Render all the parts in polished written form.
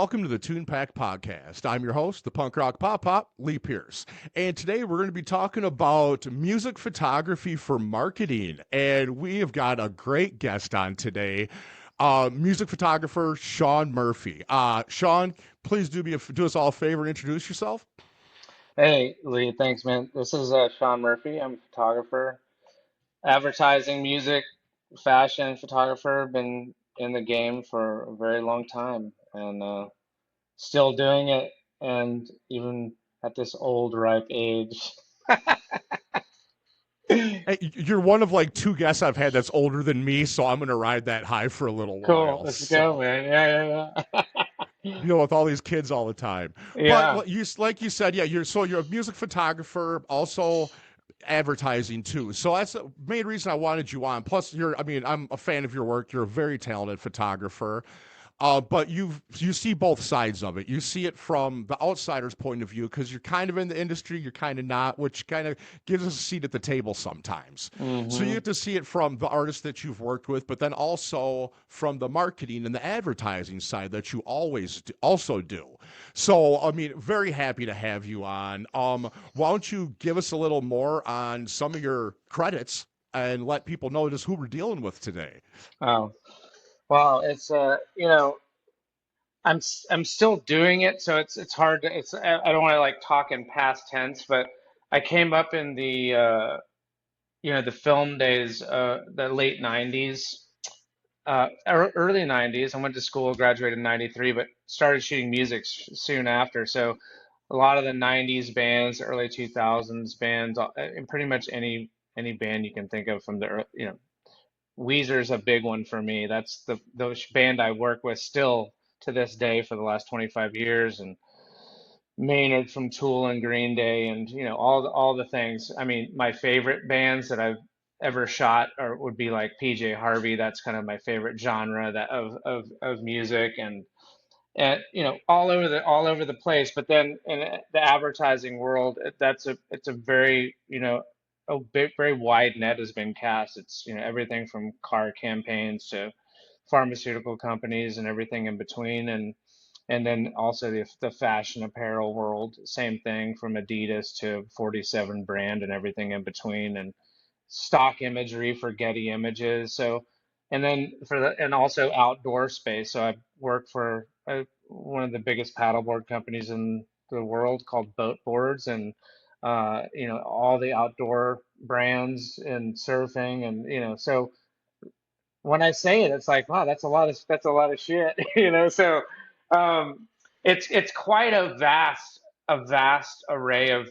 welcome to the Tune Pack Podcast. I'm your host, the punk rock pop, Lee Pierce. And today we're going to be talking about music photography for marketing. And we have got a great guest on today, music photographer Sean Murphy. Sean, please do us all a favor and introduce yourself. Hey, Lee, thanks, man. This is Sean Murphy. I'm a photographer, advertising, music, fashion photographer. Been in the game for a very long time and still doing it. And even at this old, ripe age. Hey, you're one of like two guests I've had that's older than me, so I'm going to ride that high for a little Cool, while. let's go, So man. Yeah, yeah, deal with all these kids all the time. But yeah. like you said, yeah, you're a music photographer, also advertising too. So that's the main reason I wanted you on. Plus, I'm a fan of your work. You're a very talented photographer. But you see both sides of it. You see it from the outsider's point of view because you're kind of in the industry, you're kind of not, which kind of gives us a seat at the table sometimes. So you Mm-hmm. get to see it from the artists that you've worked with, but then also from the marketing and the advertising side that you also do. So I mean, very happy to have you on. Why don't you give us a little more on some of your credits and let people know just who we're dealing with today? Oh, wow. It's I'm still doing it, so it's hard to it's I don't want to like talk in past tense, but I came up in the the film days, the late 90s, early 90s. I went to school, graduated in 93, but started shooting music soon after. So a lot of the 90s bands, early 2000s bands, and pretty much any band you can think of from the Weezer's a big one for me. That's the band I work with still to this day for the last 25 years, and Maynard from Tool and Green Day, and all the things. I mean, my favorite bands that I've ever shot or would be like PJ Harvey. That's kind of my favorite genre that of music, and all over the place. But then in the advertising world, it's a very a big, very wide net has been cast. It's everything from car campaigns to pharmaceutical companies and everything in between, and then also the fashion apparel world, same thing from Adidas to 47 brand and everything in between, and stock imagery for Getty Images. So, and then and also outdoor space. So I work for one of the biggest paddleboard companies in the world called Boat Boards, and all the outdoor brands and surfing, and so when I say it, it's like, wow, that's a lot of shit, So um, it's quite a vast array of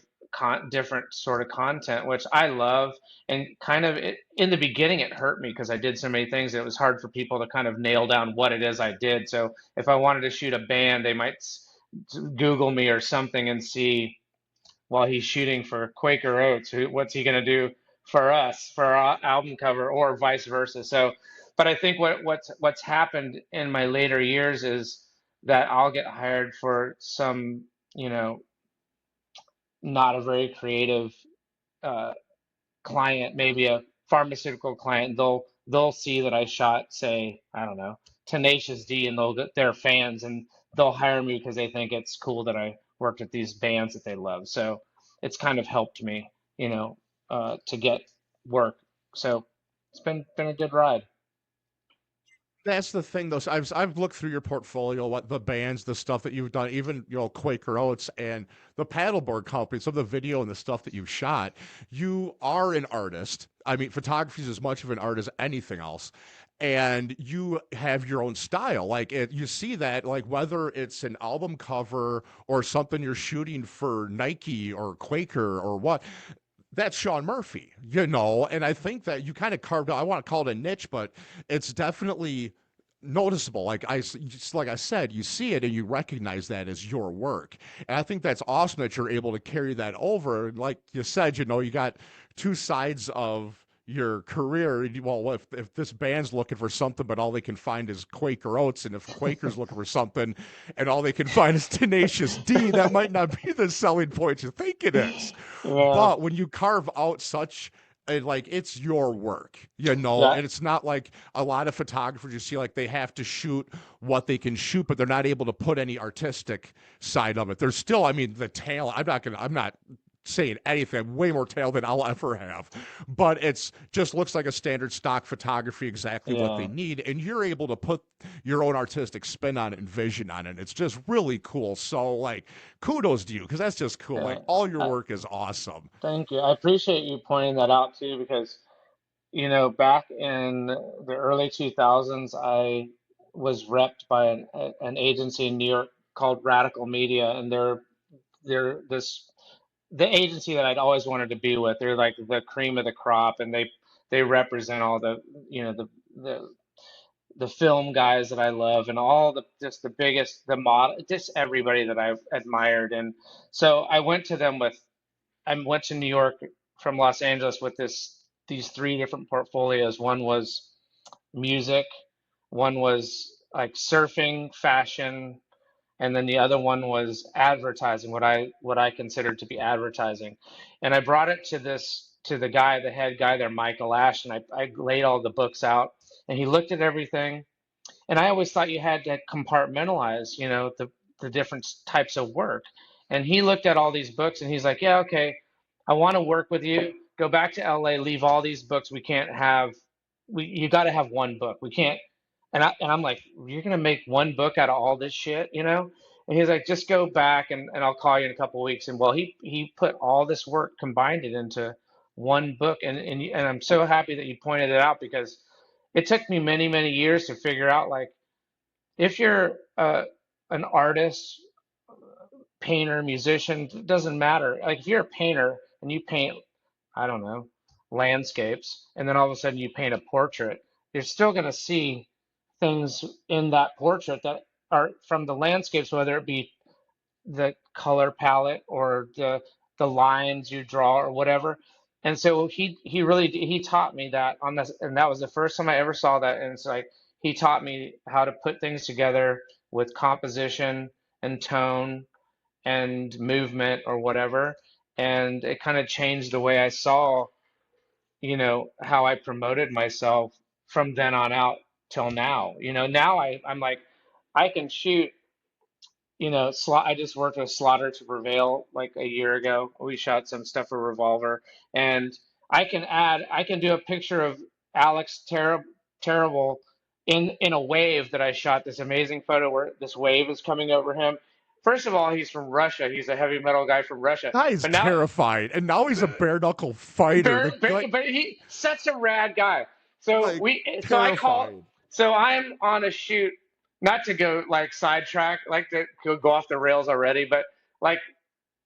different sort of content, which I love. And kind of in the beginning, it hurt me because I did so many things. And it was hard for people to kind of nail down what it is I did. So if I wanted to shoot a band, they might Google me or something and see while he's shooting for Quaker Oats, what's he going to do for us for our album cover or vice versa. So, but I think what's happened in my later years is that I'll get hired for some, you know, not a very creative uh, client, maybe a pharmaceutical client. They'll see that I shot, say, I don't know, Tenacious D, and they're fans, and they'll hire me because they think it's cool that I worked at these bands that they love. So it's kind of helped me, to get work. So it's been a good ride. That's the thing, though. So I've looked through your portfolio, what the bands, the stuff that you've done, even Quaker Oats and the paddleboard company, some of the video and the stuff that you've shot. You are an artist. I mean, photography is as much of an art as anything else, and you have your own style. Like you see that, like whether it's an album cover or something you're shooting for Nike or Quaker or what, that's Sean Murphy, and I think that you kind of carved out, I want to call it a niche, but it's definitely noticeable. Just like I said, you see it and you recognize that as your work. And I think that's awesome that you're able to carry that over. And like you said, you got two sides of your career. Well, if this band's looking for something, but all they can find is Quaker Oats, and if Quaker's looking for something and all they can find is Tenacious D, that might not be the selling point you think it is. Yeah. But when you carve out such and like it's your work, you know, Yeah, and it's not like a lot of photographers you see like they have to shoot what they can shoot, but they're not able to put any artistic side of it. There's still, I mean, the talent. I'm not saying anything, way more talent than I'll ever have, but it's just looks like a standard stock photography, exactly what they yeah. need, and you're able to put your own artistic spin on it and vision on it. It's just really cool. So like, kudos to you because that's just cool. Like Yeah. all your I, work is awesome. thank you. I appreciate you pointing that out too, because back in the early 2000s, I was repped by an agency in New York called Radical Media, and they're this the agency that I'd always wanted to be with. They're like the cream of the crop, and they represent all the you know the the film guys that I love, and all the just the biggest the model, just everybody that I've admired. And so I went to New York from Los Angeles with these three different portfolios. One was music, one was like surfing, fashion, and then the other one was advertising, what I considered to be advertising. And I brought it to the guy, the head guy there, Michael Ash, and I laid all the books out, and he looked at everything. And I always thought you had to compartmentalize, the different types of work. And he looked at all these books and he's like, yeah, okay, I want to work with you. Go back to LA, leave all these books. We can't have, you got to have one book. We can't. And I'm like, you're gonna make one book out of all this shit, you know? And he's like, just go back and I'll call you in a couple of weeks. And well, he put all this work, combined it into one book. And I'm so happy that you pointed it out, because it took me many, many years to figure out, like, if you're an artist, painter, musician, it doesn't matter. Like, if you're a painter and you paint, I don't know, landscapes, and then all of a sudden you paint a portrait, you're still going to see things in that portrait that are from the landscapes, whether it be the color palette or the lines you draw or whatever. And so he taught me that on this, and that was the first time I ever saw that. And it's like he taught me how to put things together with composition and tone and movement or whatever. And it kind of changed the way I saw, how I promoted myself from then on out till now. Now I'm like, I can shoot, I just worked with Slaughter to Prevail like a year ago. We shot some stuff for Revolver, and I can do a picture of Alex Terrible in a wave that I shot. This amazing photo where this wave is coming over him. First of all, he's from Russia. He's a heavy metal guy from Russia. Guy's But now terrified, and now he's a bare knuckle fighter. but he such a rad guy. So Like we, so I call, terrified. so I'm on a shoot, not to go like sidetrack, like to go off the rails already, but like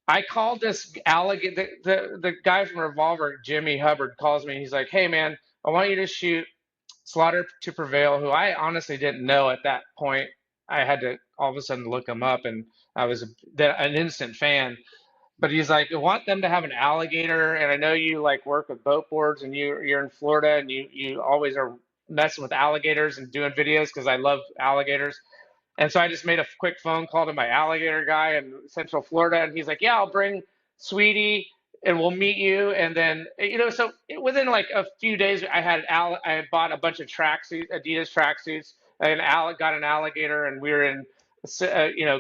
I called this alligator, the guy from Revolver, Jimmy Hubbard, calls me. He's like, "Hey man, I want you to shoot Slaughter to Prevail," who I honestly didn't know at that point. I had to all of a sudden look him up, and I was an instant fan. But he's like, I want them to have an alligator, and I know you like work with boat boards, and you're in Florida, and you always are messing with alligators and doing videos, because I love alligators. And so I just made a quick phone call to my alligator guy in Central Florida, and he's like, "Yeah, I'll bring Sweetie, and we'll meet you." And then, so within like a few days, I had bought a bunch of tracksuits, Adidas tracksuits, and got an alligator, and we were in,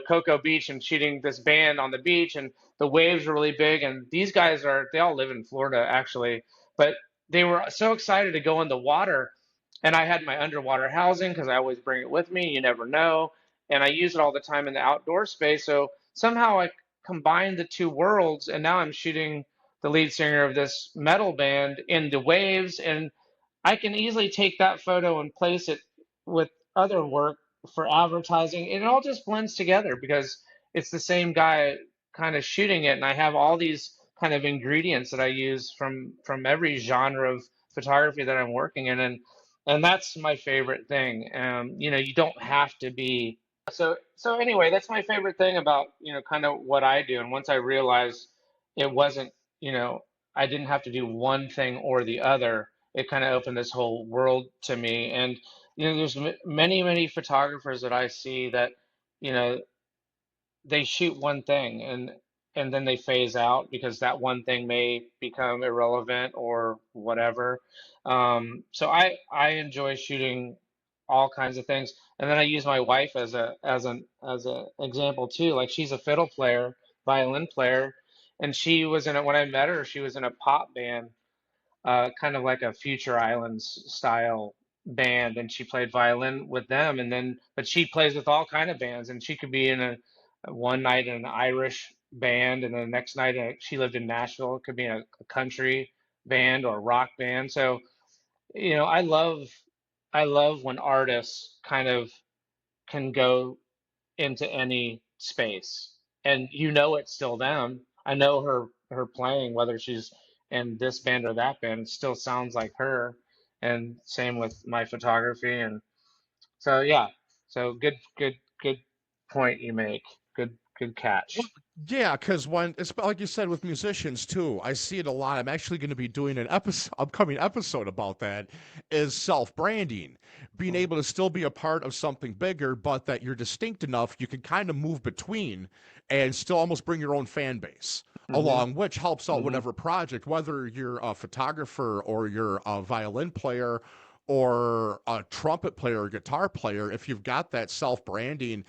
Cocoa Beach, and shooting this band on the beach, and the waves were really big. And these guys they all live in Florida actually, but they were so excited to go in the water. And I had my underwater housing because I always bring it with me. You never know, and I use it all the time in the outdoor space. So somehow I combined the two worlds, and now I'm shooting the lead singer of this metal band in the waves, and I can easily take that photo and place it with other work for advertising. And it all just blends together because it's the same guy kind of shooting it, and I have all these kind of ingredients that I use from every genre of photography that I'm working in, and that's my favorite thing. You don't have to be so anyway, that's my favorite thing about, kind of what I do. And once I realized it wasn't, you know, I didn't have to do one thing or the other, it kind of opened this whole world to me. And, there's many, many photographers that I see that, you know, they shoot one thing, and and then they phase out because that one thing may become irrelevant or whatever. So I enjoy shooting all kinds of things, and then I use my wife as an example too. Like she's a fiddle player, violin player, and she was in a, when I met her, she was in a pop band, kind of like a Future Islands style band, and she played violin with them. And then, but she plays with all kind of bands, and she could be in a one night in an Irish band, and then the next night she lived in Nashville. It could be a country band or a rock band. So, I love when artists kind of can go into any space, and it's still them. I know her playing, whether she's in this band or that band, it still sounds like her. And same with my photography. And so yeah, so good point you make. Good Well, catch. yeah, because when it's like you said with musicians too, I see it a lot. I'm actually going to be doing an upcoming episode about that. Is self branding, being able to still be a part of something bigger, but that you're distinct enough you can kind of move between and still almost bring your own fan base Mm-hmm. along, which helps out Mm-hmm. whatever project, whether you're a photographer or you're a violin player or a trumpet player or guitar player. If you've got that self branding,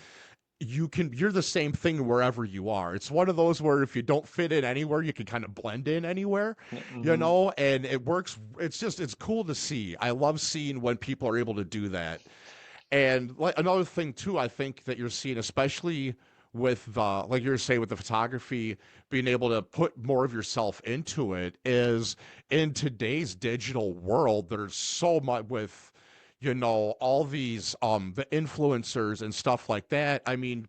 you're the same thing wherever you are. It's one of those where if you don't fit in anywhere, you can kind of blend in anywhere, Mm-hmm. and it works. It's cool to see. I love seeing when people are able to do that. And like another thing too, I think that you're seeing, especially with the like you're saying with the photography, being able to put more of yourself into it, is in today's digital world, there's so much with all these the influencers and stuff like that. I mean,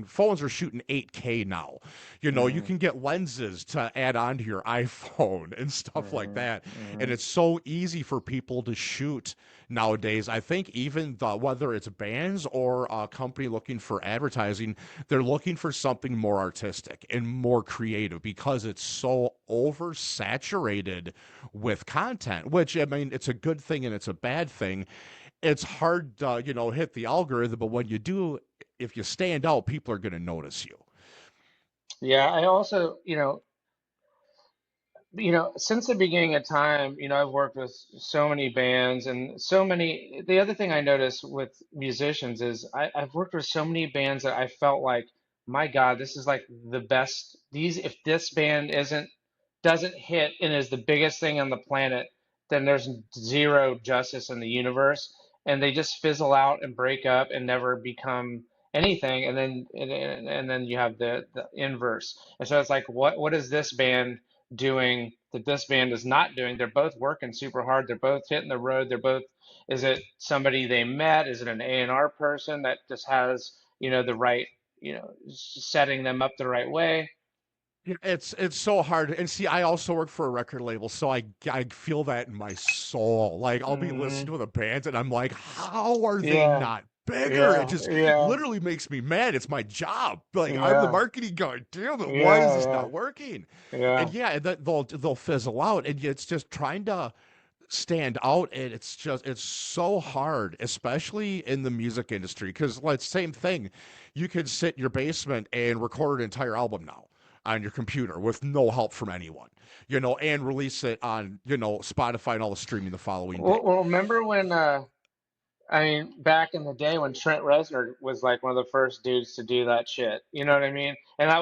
phones are shooting 8K now. You Mm-hmm. can get lenses to add onto your iPhone and stuff like Mm-hmm. that. And Mm-hmm. it's so easy for people to shoot nowadays. I think even whether it's bands or a company looking for advertising, they're looking for something more artistic and more creative because it's so oversaturated with content, which I mean, it's a good thing and it's a bad thing. It's hard to, hit the algorithm, but when you do, if you stand out, people are going to notice you. Yeah, I also, since the beginning of time, I've worked with so many bands and so many. The other thing I notice with musicians is I've worked with so many bands that I felt like, my God, this is like the best. If this band doesn't hit and is the biggest thing on the planet, then there's zero justice in the universe, and they just fizzle out and break up and never become anything. And then you have the inverse. And so it's like, what is this band doing that this band is not doing? They're both working super hard. They're both hitting the road. They're both. Is it somebody they met? Is it an A&R person that just has, the right, setting them up the right way? Yeah, it's so hard. And see, I also work for a record label, so I feel that in my soul. Like I'll be listening Hmm. to the bands and I'm like, how are they Yeah, not bigger? It yeah, just yeah, literally makes me mad. It's my job. Like I'm the yeah, marketing guy. Damn it, why is this yeah, not working? yeah, And yeah, and they'll fizzle out, and it's just trying to stand out, and it's so hard, especially in the music industry, because like same thing, you could sit in your basement and record an entire album now on your computer with no help from anyone, and release it on Spotify and all the streaming the following day. well, remember when I mean, back in the day when Trent Reznor was like one of the first dudes to do that shit. You know what I mean? And I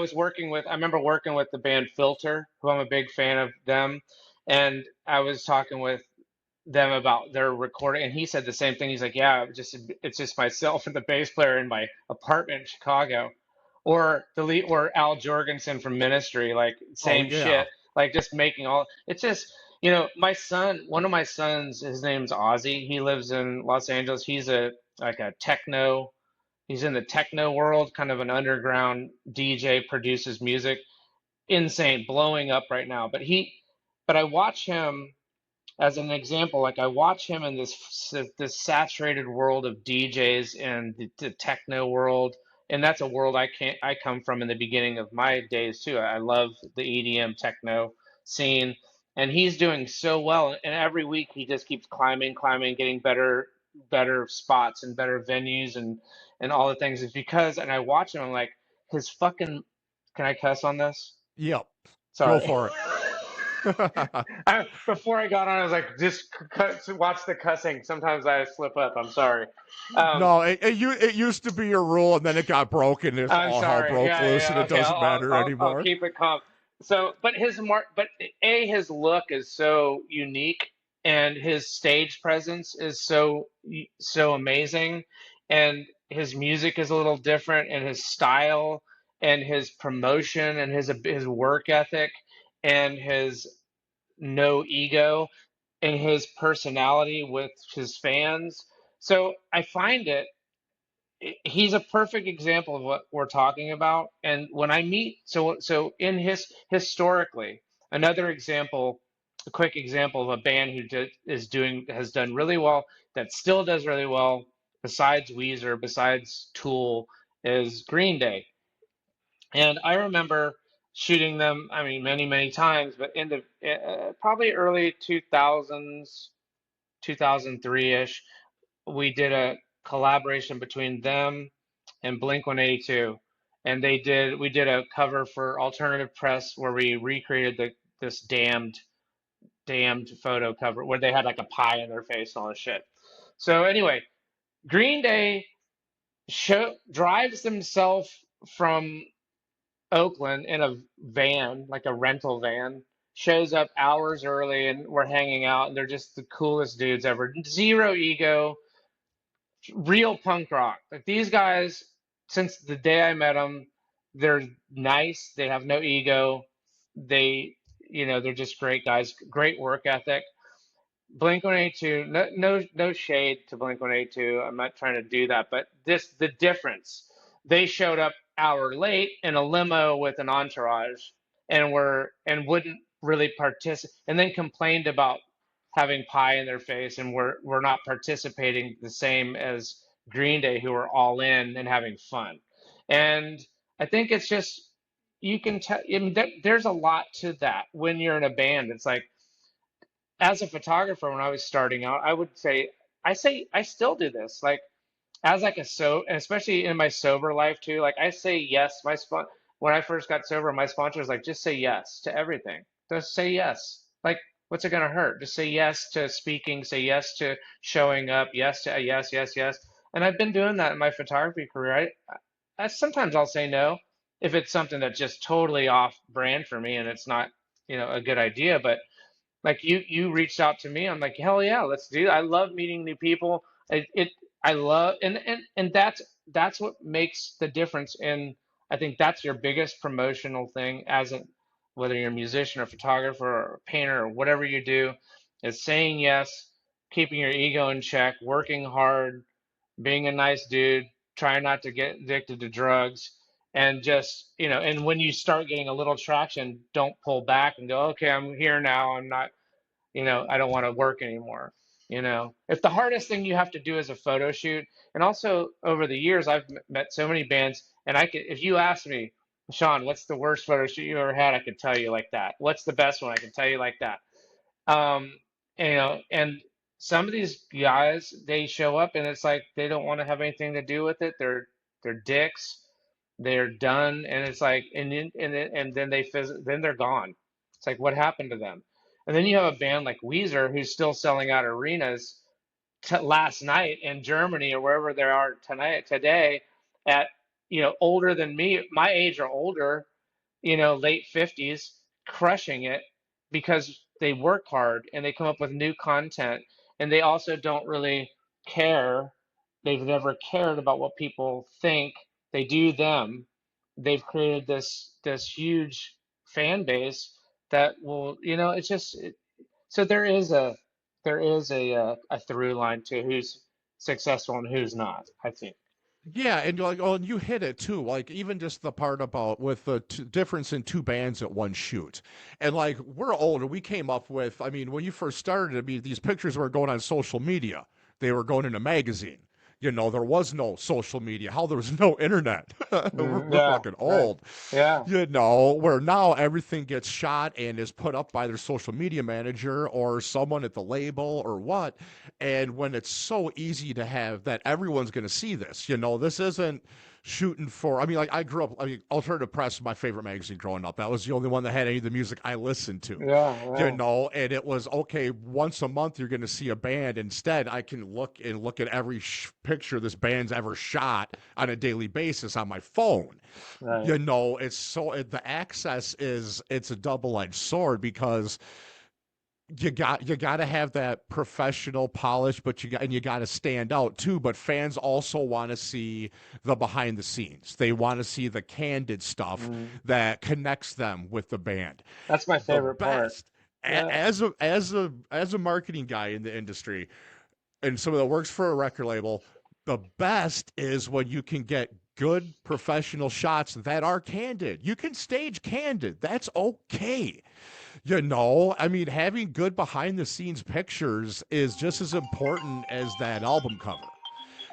remember working with the band Filter, who I'm a big fan of them. And I was talking with them about their recording, and he said the same thing. He's like, "Yeah, it's just myself and the bass player in my apartment in Chicago." Or or Al Jorgensen from Ministry, like Oh same yeah. shit, like just making all. It's just, my son, one of my sons, his name's Ozzy. He lives in Los Angeles. He's a like a techno. He's in the techno world, kind of an underground DJ, produces music, insane, blowing up right now. But I watch him as an example, like I watch him in this saturated world of DJs and the techno world, and that's a world I come from in the beginning of my days too. I love the EDM techno scene, and he's doing so well. And every week he just keeps climbing, getting better spots and better venues and all the things. It's because, and I watch him, I'm like, his fucking Can I cuss on this? Yep. Go Sorry. for it. Before I got on, I was like, just watch the cussing. Sometimes I slip up. I'm sorry. Um, No, it used to be your rule, and then it got broken. If I'm all hell sorry. broke Yeah, loose, and yeah. it Okay, doesn't matter I'll anymore. keep it calm. So, his look is so unique, and his stage presence is so amazing, and his music is a little different, and his style, and his promotion, and his work ethic, and his no ego, and his personality with his fans. So I find he's a perfect example of what we're talking about. And when I meet, so in his historically, another example, a quick example of a band who has done really well, that still does really well, besides Weezer, besides Tool, is Green Day. And I remember shooting them, I mean, many times, but in the probably early 2000s, 2003-ish, we did a collaboration between them and Blink 182, and we did a cover for Alternative Press where we recreated this damned photo cover where they had like a pie in their face and all this shit. So anyway, Green Day drives themselves from Oakland in a van, like a rental van, shows up hours early, and we're hanging out, and they're just the coolest dudes ever. Zero ego, real punk rock. Like these guys, since the day I met them, they're nice. They have no ego. They, they're just great guys. Great work ethic. Blink 182, no shade to Blink 182. I'm not trying to do that, but the difference. They showed up hour late in a limo with an entourage and wouldn't really participate, and then complained about having pie in their face, and we're not participating the same as Green Day, who are all in and having fun. And I think it's just you can tell. I mean, there's a lot to that when you're in a band. It's like as a photographer when I was starting out, I still do this. Like as like and especially in my sober life too, like I say yes. When I first got sober, my sponsor was like, just say yes to everything. Just say yes. Like what's it gonna hurt? Just say yes to speaking, say yes to showing up, yes to yes. And I've been doing that in my photography career. I sometimes I'll say no if it's something that's just totally off brand for me and it's not, a good idea. But like you reached out to me. I'm like, hell yeah, let's do that. I love meeting new people. It I love and that's what makes the difference in I think that's your biggest promotional thing as a whether you're a musician or photographer or a painter or whatever you do, is saying yes, keeping your ego in check, working hard, being a nice dude, trying not to get addicted to drugs, and just, and when you start getting a little traction, don't pull back and go, okay, I'm here now. I'm not, I don't want to work anymore. If the hardest thing you have to do is a photo shoot, and also over the years, I've met so many bands, and if you ask me, Sean, what's the worst photo shoot you ever had? I could tell you like that. What's the best one? I can tell you like that. Um, and some of these guys, they show up and it's like they don't want to have anything to do with it. They're dicks. They're done, and it's like, and then then they're gone. It's like, what happened to them? And then you have a band like Weezer who's still selling out arenas last night in Germany or wherever they are today at older than me, my age or older, late 50s, crushing it because they work hard and they come up with new content, and they also don't really care. They've never cared about what people think. They do them. They've created this huge fan base that will, it's just so there is a through line to who's successful and who's not, I think. Yeah, and like, oh, and you hit it too. Like even just the part about with the difference in two bands at one shoot, and like we're older. We came up with. I mean, when you first started, I mean, these pictures were going on social media. They were going in a magazine. There was no social media. How there was no internet. We're Yeah, fucking right. old. Yeah. Where now everything gets shot and is put up by their social media manager or someone at the label or what. And when it's so easy to have that everyone's going to see this, this isn't shooting for. I mean, like I grew up. I mean, Alternative Press was my favorite magazine growing up. That was the only one that had any of the music I listened to. Yeah, You yeah, know, and it was okay. Once a month, you're going to see a band. Instead, I can look at every picture this band's ever shot on a daily basis on my phone. right. You know, it's so the access is it's a double edged sword because you got to have that professional polish, but you got to stand out too. But fans also want to see the behind the scenes. They want to see the candid stuff Mm. that connects them with the band. That's my The favorite part. best Yeah. as a marketing guy in the industry and someone that works for a record label, the best is when you can get good professional shots that are candid. You can stage candid. That's okay. You know, I mean, having good behind the scenes pictures is just as important as that album cover.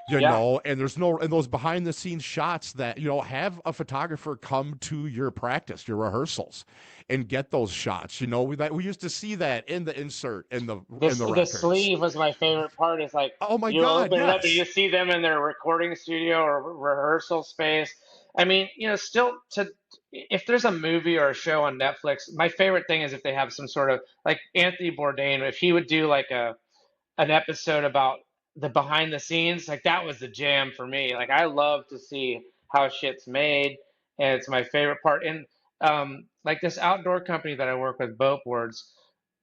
You Yeah. know, and there's no and those behind the scenes shots that have a photographer come to your practice, your rehearsals, and get those shots. You know, we used to see that in the insert in This the the records. sleeve was my favorite part. It's like Oh my you God, open it up and you yes. see them in their recording studio or rehearsal space. I mean, still to if there's a movie or a show on Netflix, my favorite thing is if they have some sort of like Anthony Bourdain, if he would do like a an episode about the behind the scenes, like that was the jam for me. Like I love to see how shit's made, and it's my favorite part. And like this outdoor company that I work with, Boat Boards,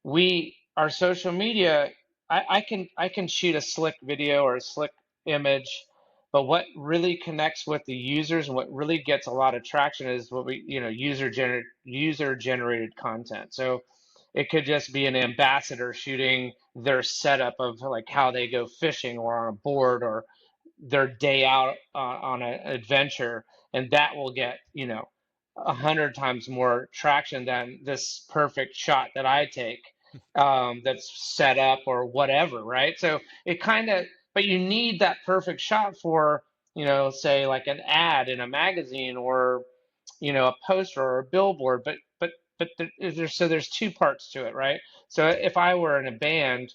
we our social media, I can shoot a slick video or a slick image, but what really connects with the users and what really gets a lot of traction is what we user generated content. So it could just be an ambassador shooting their setup of like how they go fishing or on a board or their day out on an adventure, and that will get 100 times more traction than this perfect shot that I take, that's set up or whatever, right? So it kind of, but you need that perfect shot for say like an ad in a magazine or a poster or a billboard, but there's two parts to it, right? So if I were in a band,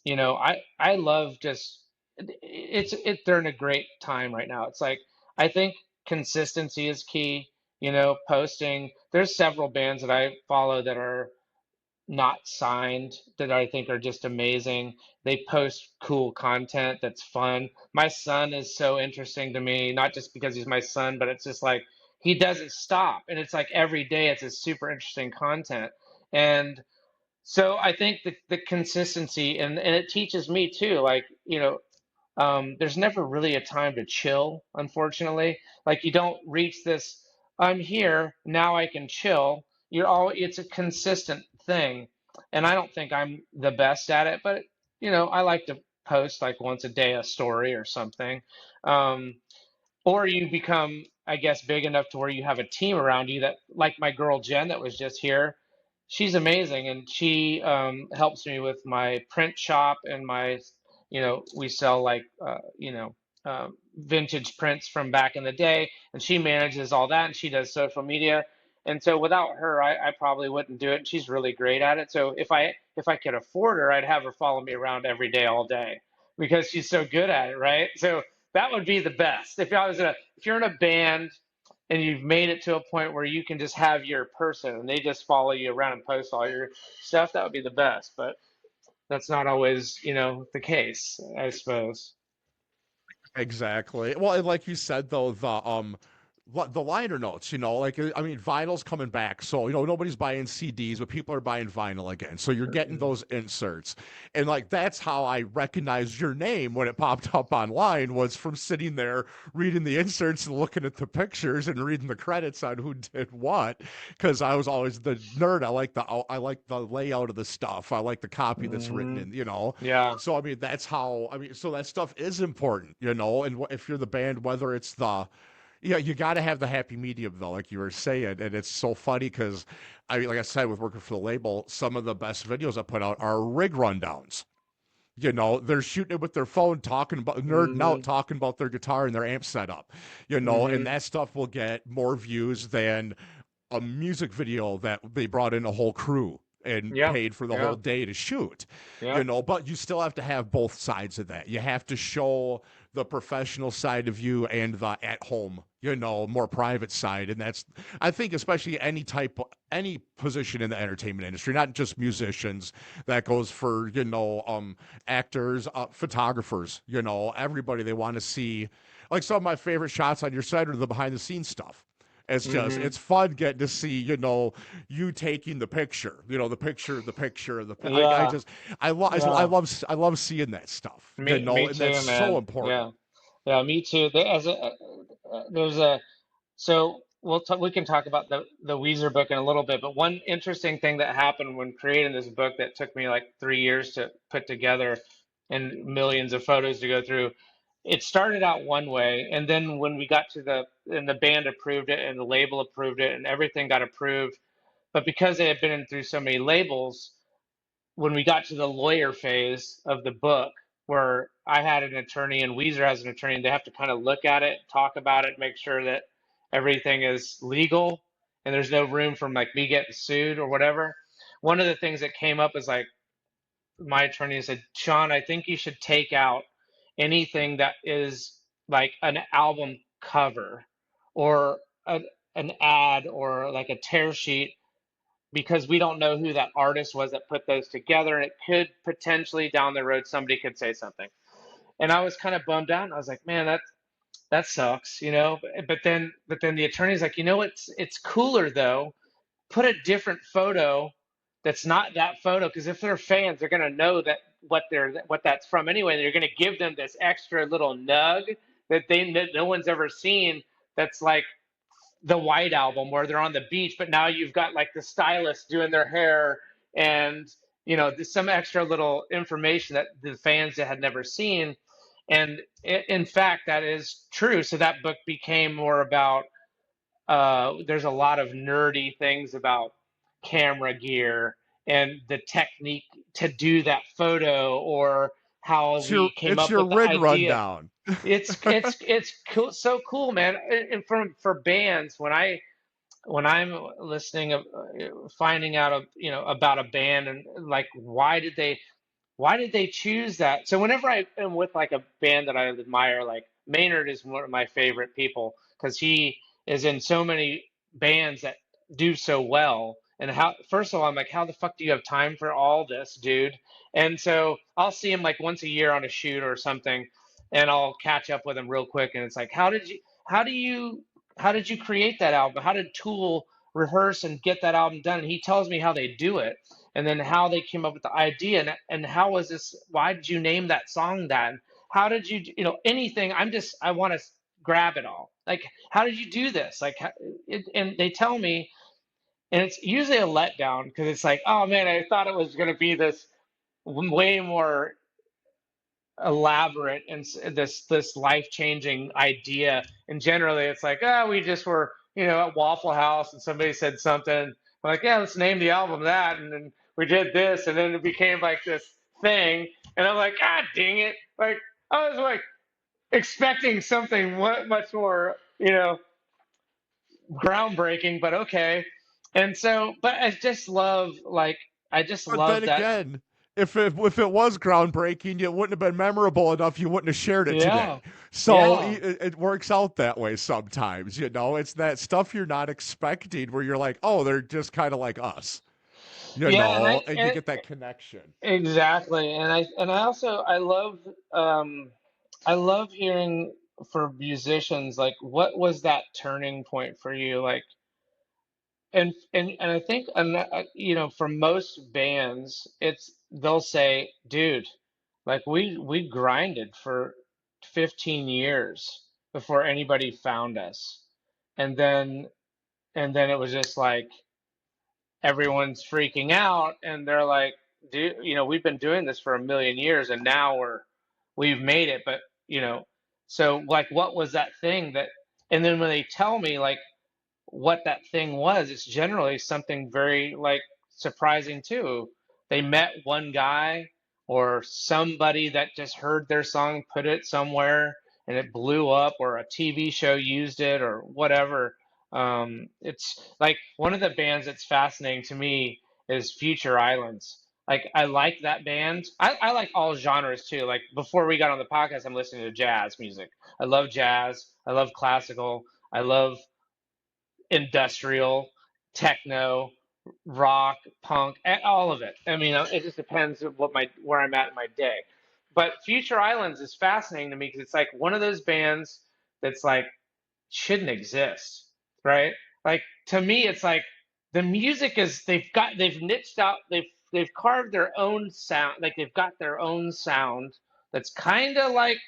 I love just they're in a great time right now. It's like I think consistency is key. Posting. There's several bands that I follow that are not signed that I think are just amazing. They post cool content that's fun. My son is so interesting to me, not just because he's my son, but it's just like he doesn't stop. And it's like every day it's a super interesting content. And so I think the consistency and it teaches me too, like, there's never really a time to chill, unfortunately. Like you don't reach this, I'm here, now I can chill. It's a consistent thing. And I don't think I'm the best at it, but I like to post like once a day a story or something. Um, or you become, I guess, big enough to where you have a team around you that, like my girl Jen that was just here, she's amazing, and she helps me with my print shop and my, we sell like, vintage prints from back in the day, and she manages all that, and she does social media. And so without her, I probably wouldn't do it. And she's really great at it. So if I could afford her, I'd have her follow me around every day, all day, because she's so good at it, right? So that would be the best. If you're in a band and you've made it to a point where you can just have your person and they just follow you around and post all your stuff, that would be the best. But that's not always, the case, I suppose. Exactly. Well, and like you said though, the liner notes, like I mean, vinyl's coming back, so nobody's buying CDs, but people are buying vinyl again. So you're getting those inserts, and like that's how I recognized your name when it popped up online was from sitting there reading the inserts and looking at the pictures and reading the credits on who did what, because I was always the nerd. I like the layout of the stuff. I like the copy that's written Hmm. in. Yeah. So I mean, that's how I mean. So that stuff is important. And if you're the band, whether it's the yeah, you got to have the happy medium though, like you were saying, and it's so funny because, I mean, like I said, with working for the label, some of the best videos I put out are rig rundowns. They're shooting it with their phone, talking about nerding out, Hmm. talking about their guitar and their amp setup. And Hmm. that stuff will get more views than a music video that they brought in a whole crew and Yeah. paid for the whole Yeah. day to shoot, Yeah. but you still have to have both sides of that. You have to show the professional side of you and the at home, more private side. And that's, I think, especially any position in the entertainment industry, not just musicians, that goes for, actors, photographers, everybody. They want to see, like, some of my favorite shots on your site are the behind the scenes stuff. Hmm. It's fun getting to see, you taking the picture, I Yeah. just, I Yeah. love, seeing that stuff, Me and that's too, so man. important. Yeah. Yeah, me too. There's a so we can talk about the Weezer book in a little bit, but one interesting thing that happened when creating this book that took me like 3 years to put together and millions of photos to go through, it started out one way, and then when we got to and the band approved it and the label approved it and everything got approved, but because they had been through so many labels, when we got to the lawyer phase of the book, where I had an attorney and Weezer has an attorney, and they have to kind of look at it, talk about it, make sure that everything is legal and there's no room for like me getting sued or whatever. One of the things that came up is like my attorney said, Sean, I think you should take out anything that is like an album cover or a, an ad or like a tear sheet because we don't know who that artist was that put those together, and it could potentially down the road somebody could say something. And I was kind of bummed out. And I was like, man, that sucks, you know. But then the attorney's like, you know, it's cooler though. Put a different photo that's not that photo, because if they're fans, they're gonna know that what that's from anyway. They're gonna give them this extra little nug that no one's ever seen. That's like the White Album where they're on the beach, but now you've got like the stylist doing their hair and there's some extra little information that the fans had never seen. And in fact, that is true. So that book became more about there's a lot of nerdy things about camera gear and the technique to do that photo or how we came It's up your with the rig idea. rundown. It's cool, so cool, man. And for bands, when I'm listening finding out about a band and like why did they choose that? So whenever I am with like a band that I admire, like Maynard is one of my favorite people because he is in so many bands that do so well. And how, first of all, I'm like, how the fuck do you have time for all this, dude? And so I'll see him like once a year on a shoot or something, and I'll catch up with him real quick. And it's like, how do you, how did you create that album? How did Tool rehearse and get that album done? And he tells me how they do it and then how they came up with the idea and how was this, why did you name that song that, how did you, anything. I want to grab it all, like how did you do this, like and they tell me, and it's usually a letdown because it's like, oh man, I thought it was going to be this way more elaborate and this life-changing idea, and generally it's like, oh, we just were at Waffle House and somebody said something. I'm like, yeah, let's name the album that, and then we did this, and then it became like this thing, and I'm like, god dang it, like I was like expecting something much more groundbreaking, but okay. And so, but I just But then love that. again, if it was groundbreaking, it wouldn't have been memorable enough. You wouldn't have shared it today. Yeah. So Yeah. it works out that way sometimes. It's that stuff you're not expecting where you're like, oh, they're just kind of like us. Yeah, And you get that connection. exactly, and I also I love hearing for musicians like what was that turning point for you, like, and I think for most bands it's they'll say, dude, like we grinded for 15 years before anybody found us, and then it was just like everyone's freaking out and they're like, dude, we've been doing this for a million years and now we've made it. But, so like, what was that thing that, and then when they tell me like what that thing was, it's generally something very like surprising too. They met one guy or somebody that just heard their song, put it somewhere, and it blew up, or a TV show used it, or whatever. It's like one of the bands that's fascinating to me is Future Islands. Like I like that band. I like all genres too. Like before we got on the podcast, I'm listening to jazz music. I love jazz. I love classical. I love industrial, techno, rock, punk, all of it. I mean, it just depends on where I'm at in my day. But Future Islands is fascinating to me because it's like one of those bands that's like shouldn't exist, right? Like to me, it's like the music is they've niched out they've carved their own sound, like they've got their own sound that's kind of like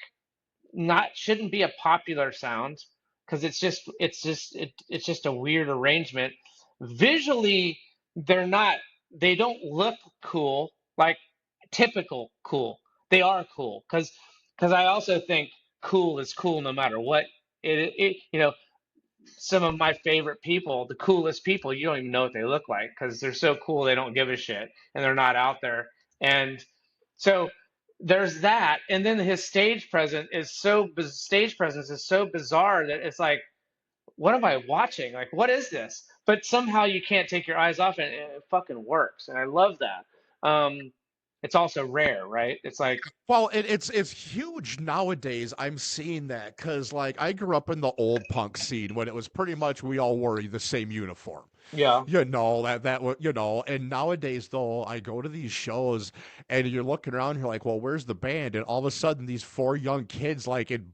not shouldn't be a popular sound because it's just a weird arrangement. Visually, they don't look cool like typical cool. They are cool because I also think cool is cool no matter what. Some of my favorite people, the coolest people, you don't even know what they look like because they're so cool they don't give a shit and they're not out there. And so there's that, and then his stage presence is so bizarre that it's like, what am I watching? Like, what is this? But somehow you can't take your eyes off it, and it fucking works, and I love that. It's also rare, right? It's like, Well, it's huge nowadays. I'm seeing that because like I grew up in the old punk scene when it was pretty much we all wore the same uniform. yeah, And nowadays though, I go to these shows and you're looking around, you're like, well, where's the band? And all of a sudden, these four young kids like in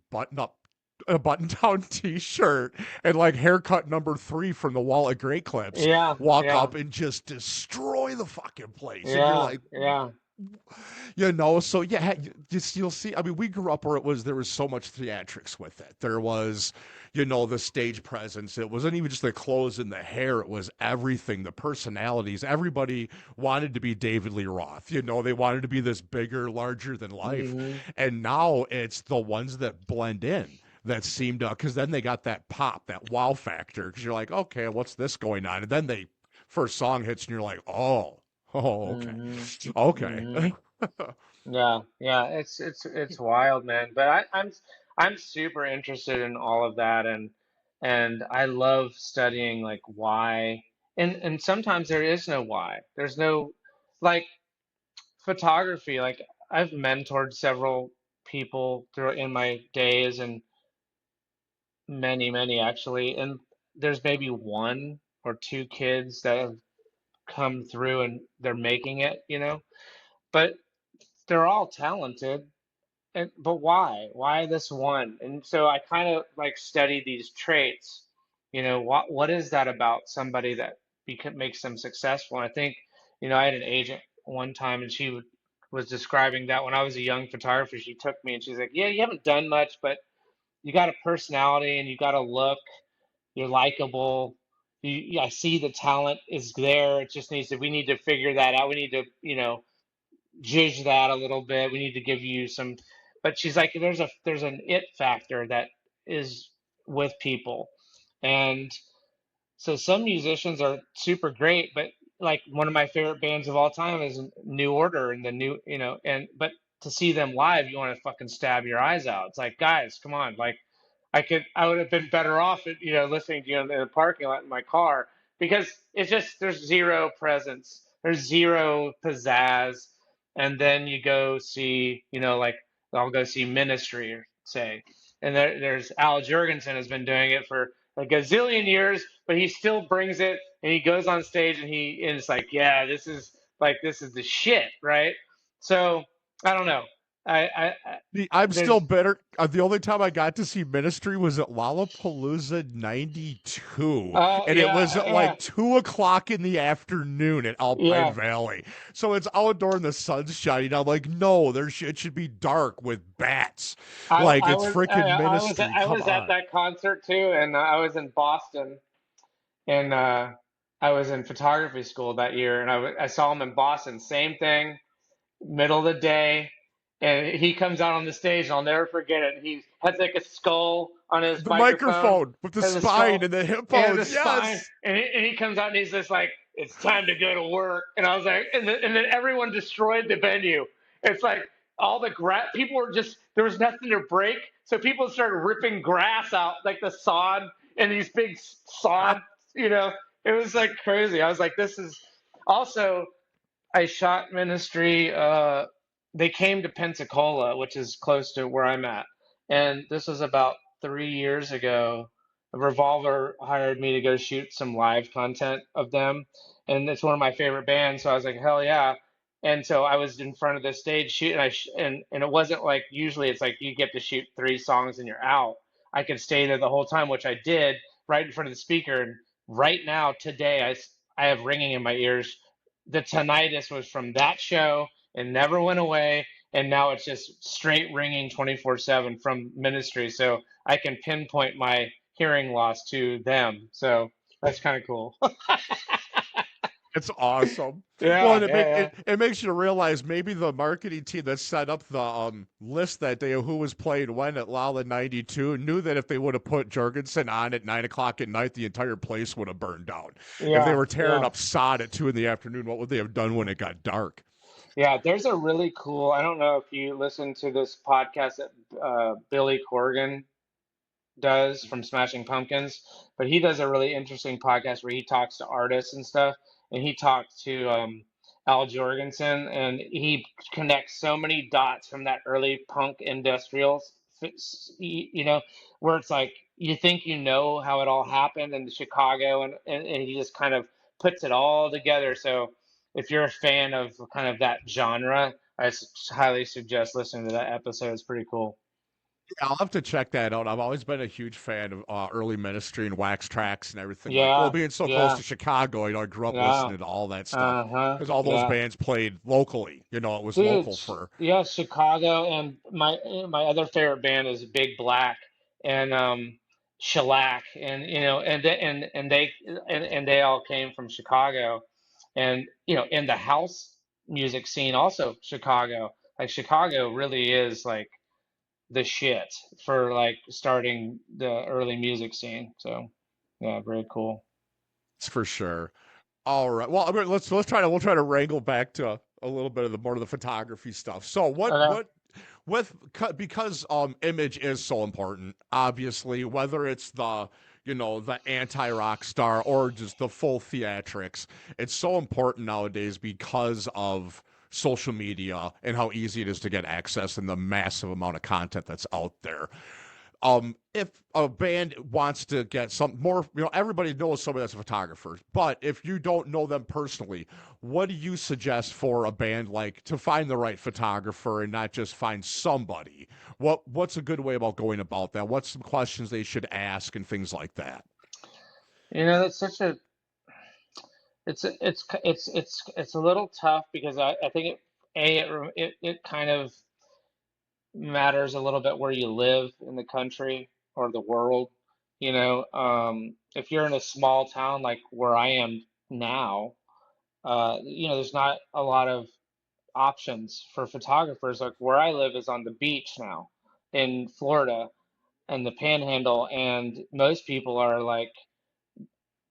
a button down t-shirt and like haircut number 3 from the wall of Great Clips yeah, walk yeah, up and just destroy the fucking place. And you're yeah, like, yeah. so yeah, you'll see. I mean, we grew up where there was so much theatrics with it. There was, the stage presence. It wasn't even just the clothes and the hair. It was everything, the personalities. Everybody wanted to be David Lee Roth. They wanted to be this bigger, larger than life. Hmm. And now it's the ones that blend in that seem to, because then they got that pop, that wow factor. Because you're like, okay, what's this going on? And then first song hits, and you're like, oh, okay. Hmm. Hmm. Okay. Yeah, yeah, it's wild, man. But I'm super interested in all of that, and I love studying like why, and sometimes there is no why. There's no like photography. Like I've mentored several people through in my days, and many actually, and there's maybe one or two kids that have come through and they're making it, but they're all talented. But why? Why this one? And so I kind of like study these traits. What is that about somebody that makes them successful? And I think, I had an agent one time, and she was describing that when I was a young photographer, she took me and she's like, "Yeah, you haven't done much, but you got a personality and you got a look. You're likable. I see the talent is there. It just we need to figure that out. We need to, judge that a little bit. We need to give you some." But she's like, there's an it factor that is with people, and so some musicians are super great, but like one of my favorite bands of all time is New Order, and the new, and but to see them live, you want to fucking stab your eyes out. It's like, guys, come on, like I would have been better off at, listening to you in the parking lot in my car because it's just there's zero presence, there's zero pizzazz, and then you go see, like I'll go see Ministry or say, and there's Al Jurgensen has been doing it for a gazillion years, but he still brings it and he goes on stage and it's like, yeah, this is the shit, right? So I don't know. I I'm still there's bitter. The only time I got to see Ministry was at Lollapalooza '92, and it was yeah, at yeah, like 2 o'clock in the afternoon at Alpine yeah. Valley. So it's outdoor and the sun's shining. I'm like, no, it should be dark with bats. Like it's freaking Ministry. I Come was at on. that concert too, and I was in Boston, and I was in photography school that year, and I saw him in Boston. Same thing, middle of the day, and he comes out on the stage, and I'll never forget it. He has like a skull on his The microphone, microphone with the has a spine skull and the hip and the bones. spine, Yes. and he comes out and he's just like, "It's time to go to work," and I was like, and then everyone destroyed the venue. It's like all the people were just there was nothing to break, so people started ripping grass out like the sod and these big sod, you know. It was like crazy. I was like, this is. Also, I shot Ministry. They came to Pensacola, which is close to where I'm at, and this was about 3 years ago. Revolver hired me to go shoot some live content of them, and it's one of my favorite bands. So I was like, hell yeah! And so I was in front of the stage shooting. And it wasn't like usually it's like you get to shoot 3 songs and you're out. I could stay there the whole time, which I did right in front of the speaker. And right now, today, I have ringing in my ears. The tinnitus was from that show and never went away, and now it's just straight ringing 24/7 from Ministry, so I can pinpoint my hearing loss to them. So that's kind of cool. It's awesome. Well, Yeah, and yeah, yeah. it makes you realize maybe the marketing team that set up the list that day of who was playing when at Lala '92 knew that if they would have put Jurgensen on at 9 o'clock at night, the entire place would have burned down. If they Yeah, were tearing yeah. up sod at 2 in the afternoon, what would they have done when it got dark? Yeah, there's a really cool, I don't know if you listen to this podcast that Billy Corgan does from Smashing Pumpkins, but he does a really interesting podcast where he talks to artists and stuff, and he talked to Al Jorgensen, and he connects so many dots from that early punk industrial, you know, where it's like you think you know how it all happened in Chicago, and he just kind of puts it all together. So if you're a fan of kind of that genre, highly suggest listening to that episode. It's pretty cool. I'll have to check that out. I've always been a huge fan of early Ministry and Wax Tracks and everything like. Well, Yeah, being so close yeah. to Chicago, I grew up Yeah. listening to all that stuff Uh-huh. because all those Yeah. bands played locally. It was Dude, local for. yeah, Chicago, and my other favorite band is Big Black and Shellac, and and they all came from Chicago, and in the house music scene also Chicago. Like Chicago really is like the shit for like starting the early music scene. So, yeah, very cool. It's for sure. All right. Well, I mean, we'll try to wrangle back to a little bit of the more of the photography stuff. So Okay. because image is so important, obviously, whether it's the anti-rock star or just the full theatrics, it's so important nowadays because of social media and how easy it is to get access and the massive amount of content that's out there. If a band wants to get some more, everybody knows somebody that's a photographer, but if you don't know them personally, what do you suggest for a band like to find the right photographer and not just find somebody? What's a good way about going about that? What's some questions they should ask and things like that? That's such a it's a little tough because I think it kind of matters a little bit where you live in the country or the world. If you're in a small town like where I am now, there's not a lot of options for photographers. Like where I live is on the beach now in Florida and the Panhandle, and most people are like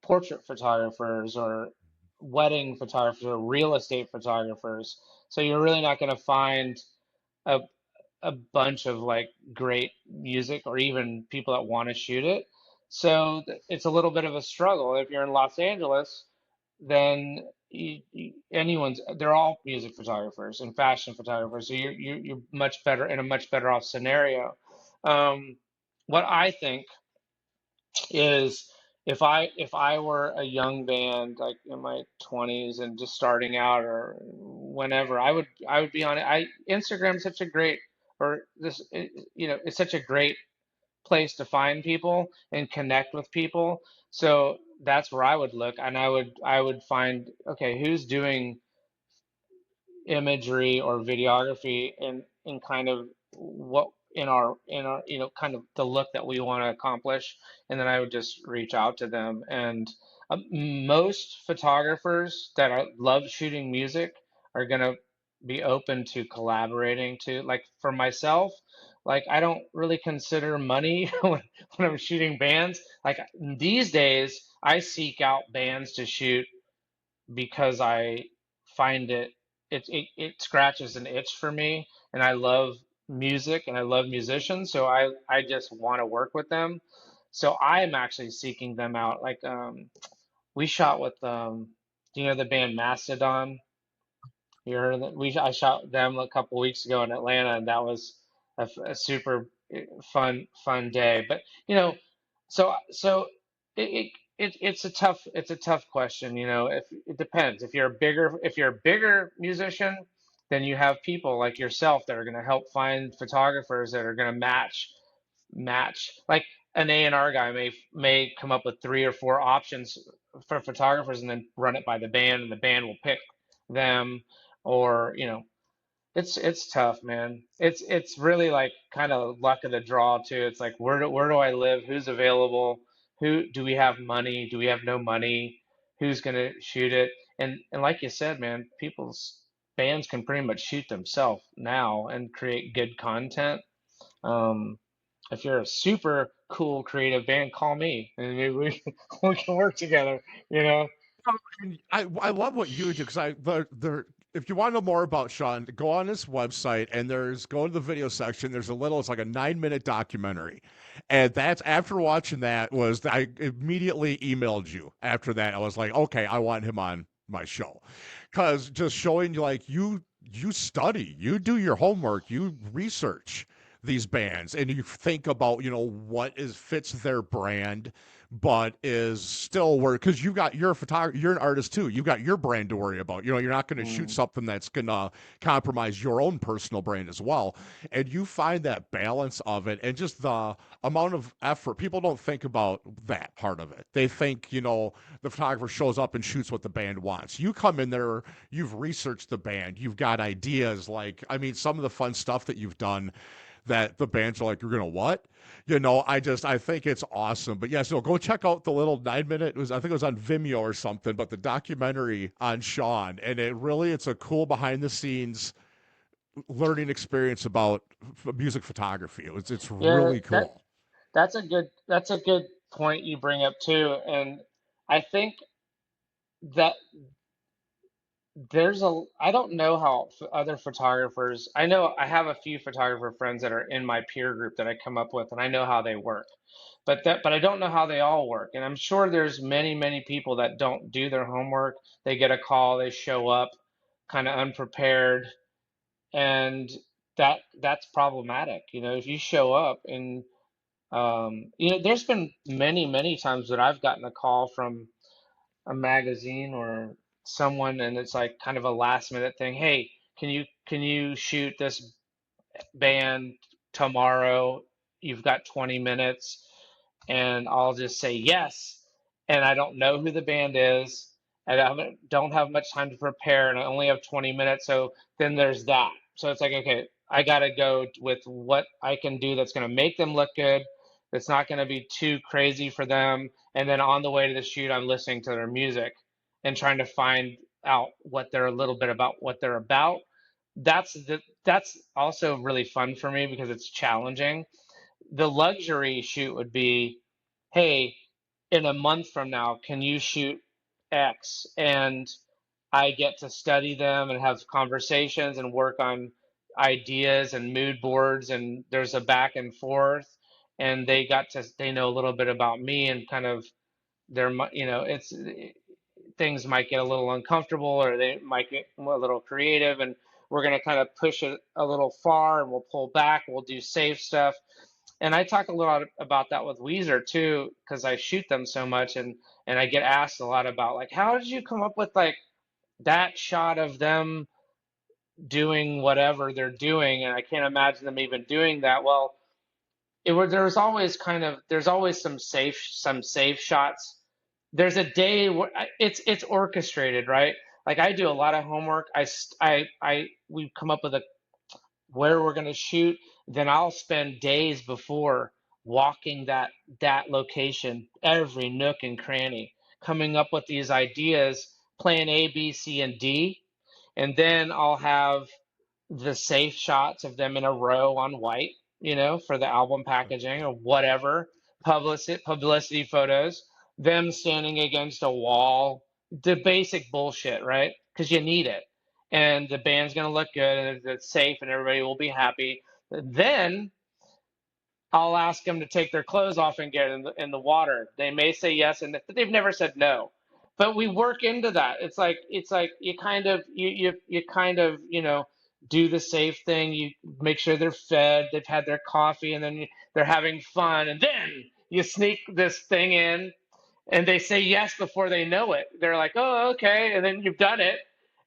portrait photographers or wedding photographers or real estate photographers. So you're really not going to find a, a bunch of like great music or even people that want to shoot it. So it's a little bit of a struggle. If you're in Los Angeles, then they're all music photographers and fashion photographers. So you're much better in a much better off scenario. What I think is if I were a young band like in my 20s and just starting out or whenever I would be on it. I Instagram's such a great or this it's such a great place to find people and connect with people. So that's where I would look, and I would find, okay, who's doing imagery or videography in kind of what in our kind of the look that we want to accomplish, and then I would just reach out to them. And most photographers that love shooting music are going to be open to collaborating too. Like for myself, like I don't really consider money when I'm shooting bands. Like these days I seek out bands to shoot because I find it scratches an itch for me, and I love music and I love musicians, so I just want to work with them. So I'm actually seeking them out. Like we shot with Do you know the band Mastodon? You heard of that? I shot them a couple weeks ago in Atlanta, and that was a super fun day. But you know, so it, it's a tough question. You know, if it depends. If you're a bigger musician, then you have people like yourself that are going to help find photographers that are going to match. Like an A&R guy may come up with three or four options for photographers and then run it by the band, and the band will pick them. Or it's tough, man. It's really like kind of luck of the draw too. It's like where do I live? Who's available? Who do we have money? Do we have no money? Who's gonna shoot it? And like you said, man, people's bands can pretty much shoot themselves now and create good content. Um, if you're a super cool creative band, call me and maybe we can work together, you know? And I love what you do because the if you want to know more about Sean, go on his website and go to the video section. There's it's like a 9 minute documentary, and that's after watching that was I immediately emailed you after that. I was like, okay, I want him on my show because just showing you like you study, you do your homework, you research these bands and you think about what is fits their brand but is still work because you're a photographer, you're an artist too. You got your brand to worry about. You're not going to shoot Mm, something that's going to compromise your own personal brand as well. And you find that balance of it and just the amount of effort. People don't think about that part of it. They think, the photographer shows up and shoots what the band wants. You come in there, you've researched the band, you've got ideas. Like, I mean, some of the fun stuff that you've done that the bands are like, you're gonna what? I think it's awesome. But yeah, so go check out the little 9 minute. I think it was on Vimeo or something, but the documentary on Sean, and it's a cool behind the scenes learning experience about music photography. It's yeah, really cool. that's a good point you bring up too. And I think that I don't know how other photographers, I know I have a few photographer friends that are in my peer group that I come up with, and I know how they work. But I don't know how they all work. And I'm sure there's many people that don't do their homework. They get a call, they show up kind of unprepared, and that's problematic. You know, if you show up and there's been many times that I've gotten a call from a magazine or someone, and it's like kind of a last minute thing. Hey, can you shoot this band tomorrow? You've got 20 minutes, and I'll just say yes. And I don't know who the band is, and don't have much time to prepare, and I only have 20 minutes. So then there's that. So it's like, okay, I got to go with what I can do that's going to make them look good, that's not going to be too crazy for them. And then on the way to the shoot, I'm listening to their music and trying to find out what they're a little bit about what they're about. That's also really fun for me because it's challenging. The luxury shoot would be, hey, in a month from now, can you shoot X? And I get to study them and have conversations and work on ideas and mood boards, and there's a back and forth, and they know a little bit about me and kind of it's things might get a little uncomfortable or they might get a little creative, and we're going to kind of push it a little far and we'll pull back, we'll do safe stuff. And I talk a lot about that with Weezer too, because I shoot them so much, and I get asked a lot about like, how did you come up with like that shot of them doing whatever they're doing, and I can't imagine them even doing that. Well, there's always some safe shots. There's a day where it's orchestrated, right? Like I do a lot of homework. We come up with a where we're going to shoot, then I'll spend days before walking that location, every nook and cranny, coming up with these ideas, plan A, B, C, and D, and then I'll have the safe shots of them in a row on white, for the album packaging or whatever, publicity photos, them standing against a wall, the basic bullshit, right? Because you need it. And the band's going to look good and it's safe and everybody will be happy. Then I'll ask them to take their clothes off and get in the water. They may say yes, but they've never said no. but we work into that. It's like you kind of you kind of, do the safe thing. You make sure they're fed, they've had their coffee, and then they're having fun, and then you sneak this thing in, and they say yes before they know it. They're like, "Oh, okay," and then you've done it,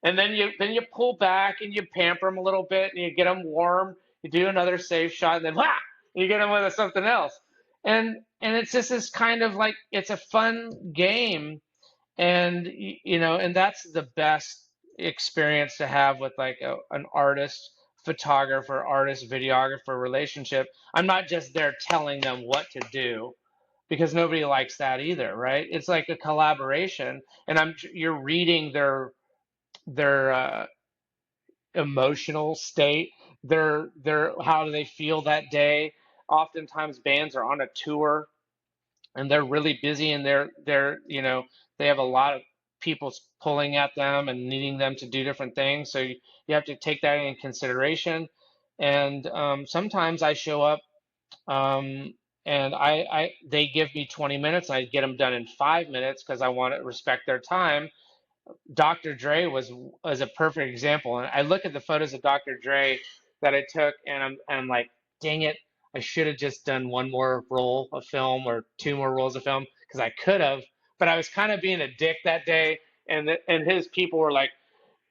and then you pull back and you pamper them a little bit, and you get them warm. You do another safe shot, and then wha! You get them with something else, and it's just this kind of like it's a fun game, and and that's the best experience to have with like an artist photographer, artist videographer relationship. I'm not just there telling them what to do, because nobody likes that either, right? It's like a collaboration, and you're reading their emotional state, their how do they feel that day. Oftentimes bands are on a tour and they're really busy, and they're they have a lot of people pulling at them and needing them to do different things, so you have to take that in consideration. And sometimes I show up, um, and they give me 20 minutes, and I get them done in 5 minutes because I want to respect their time. Dr. Dre was a perfect example. And I look at the photos of Dr. Dre that I took, and I'm like, dang it, I should have just done one more roll of film or two more rolls of film, because I could have, but I was kind of being a dick that day, and his people were like,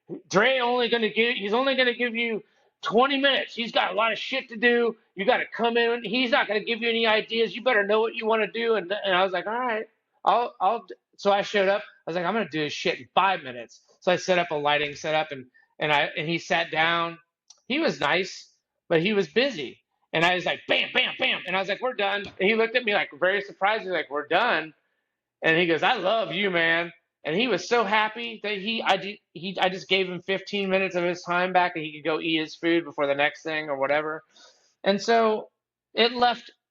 he's only gonna give you 20 minutes. He's got a lot of shit to do. You got to come in. He's not gonna give you any ideas. You better know what you want to do. And I was like, all right, I'll. So I showed up. I was like, I'm gonna do this shit in 5 minutes. So I set up a lighting setup, and he sat down. He was nice, but he was busy. And I was like, bam, bam, bam. And I was like, we're done. And he looked at me like very surprised. He's like, we're done. And he goes, I love you, man. And he was so happy that I just gave him 15 minutes of his time back, and he could go eat his food before the next thing or whatever. And so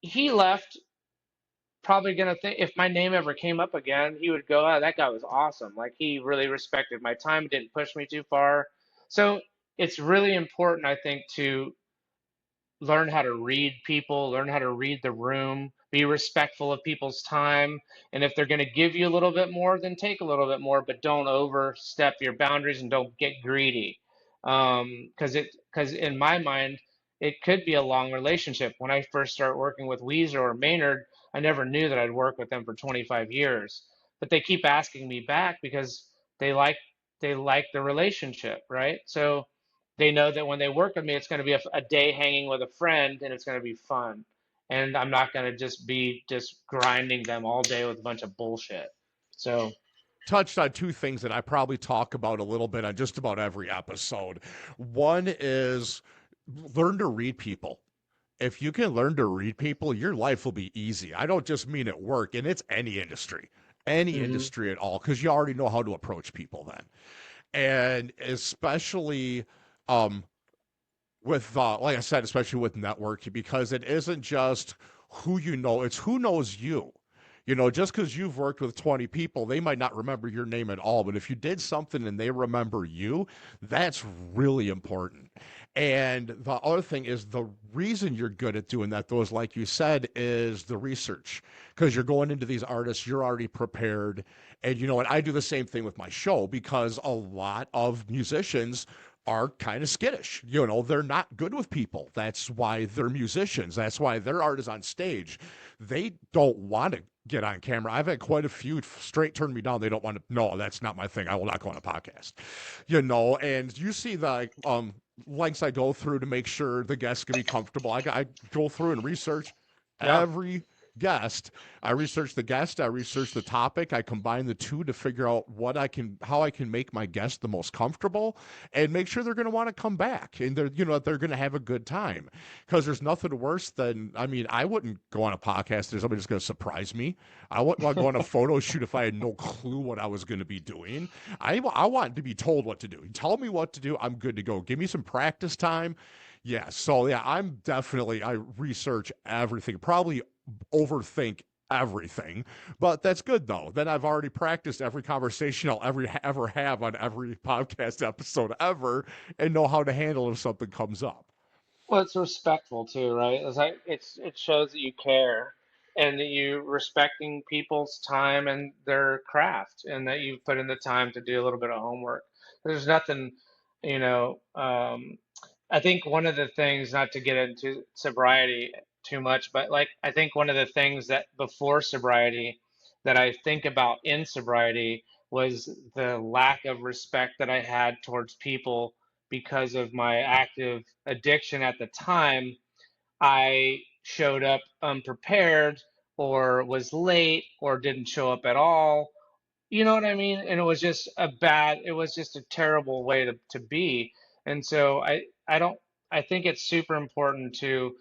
he left probably going to think, if my name ever came up again, he would go, oh, that guy was awesome. Like, he really respected my time, didn't push me too far. So it's really important, I think, to learn how to read people, learn how to read the room, be respectful of people's time. And if they're going to give you a little bit more, then take a little bit more, but don't overstep your boundaries and don't get greedy. Because in my mind, it could be a long relationship. When I first started working with Weezer or Maynard, I never knew that I'd work with them for 25 years. But they keep asking me back because they like they like the relationship, right? So they know that when they work with me, it's going to be a day hanging with a friend, and it's going to be fun. And I'm not going to just be just grinding them all day with a bunch of bullshit. So, Touched on two things that I probably talk about a little bit on just about every episode. One is learn to read people. If you can learn to read people, your life will be easy. I don't just mean at work, and it's any hmm industry at all, because you already know how to approach people then. And especially um, with, like I said, especially with networking, because it isn't just who you know, it's who knows you. Just because you've worked with 20 people, they might not remember your name at all. But if you did something and they remember you, that's really important. And the other thing is the reason you're good at doing that, though, is like you said, is the research. Because you're going into these artists, you're already prepared. And you know what? I do the same thing with my show, because a lot of musicians are kind of skittish. They're not good with people. That's why they're musicians. That's why their art is on stage. They don't want to get on camera. I've had quite a few straight turn me down. They don't want to. No, that's not my thing. I will not go on a podcast. And you see the lengths I go through to make sure the guests can be comfortable. I go through and research yeah. every guest. I research the guest, I research the topic, I combine the two to figure out how I can make my guest the most comfortable and make sure they're going to want to come back, and they're going to have a good time. Because there's nothing worse than, I mean, I wouldn't go on a podcast if somebody's going to surprise me. I wouldn't want to go on a photo shoot if I had no clue what I was going to be doing. I want to be told what to do. Tell me what to do, I'm good to go. Give me some practice time. Yeah, so yeah, I research everything, probably overthink everything, but that's good though. Then I've already practiced every conversation I'll ever have on every podcast episode ever, and know how to handle if something comes up. Well, it's respectful too, right? It shows that you care. and that you respecting people's time and their craft, and that you put in the time to do a little bit of homework. There's nothing, you know, I think one of the things, not to get into sobriety too much, but like I think one of the things that before sobriety that I think about in sobriety was the lack of respect that I had towards people because of my active addiction at the time. I showed up unprepared or was late or didn't show up at all. You know what I mean? And it was just a terrible way to be. And so I don't, I think it's super important to,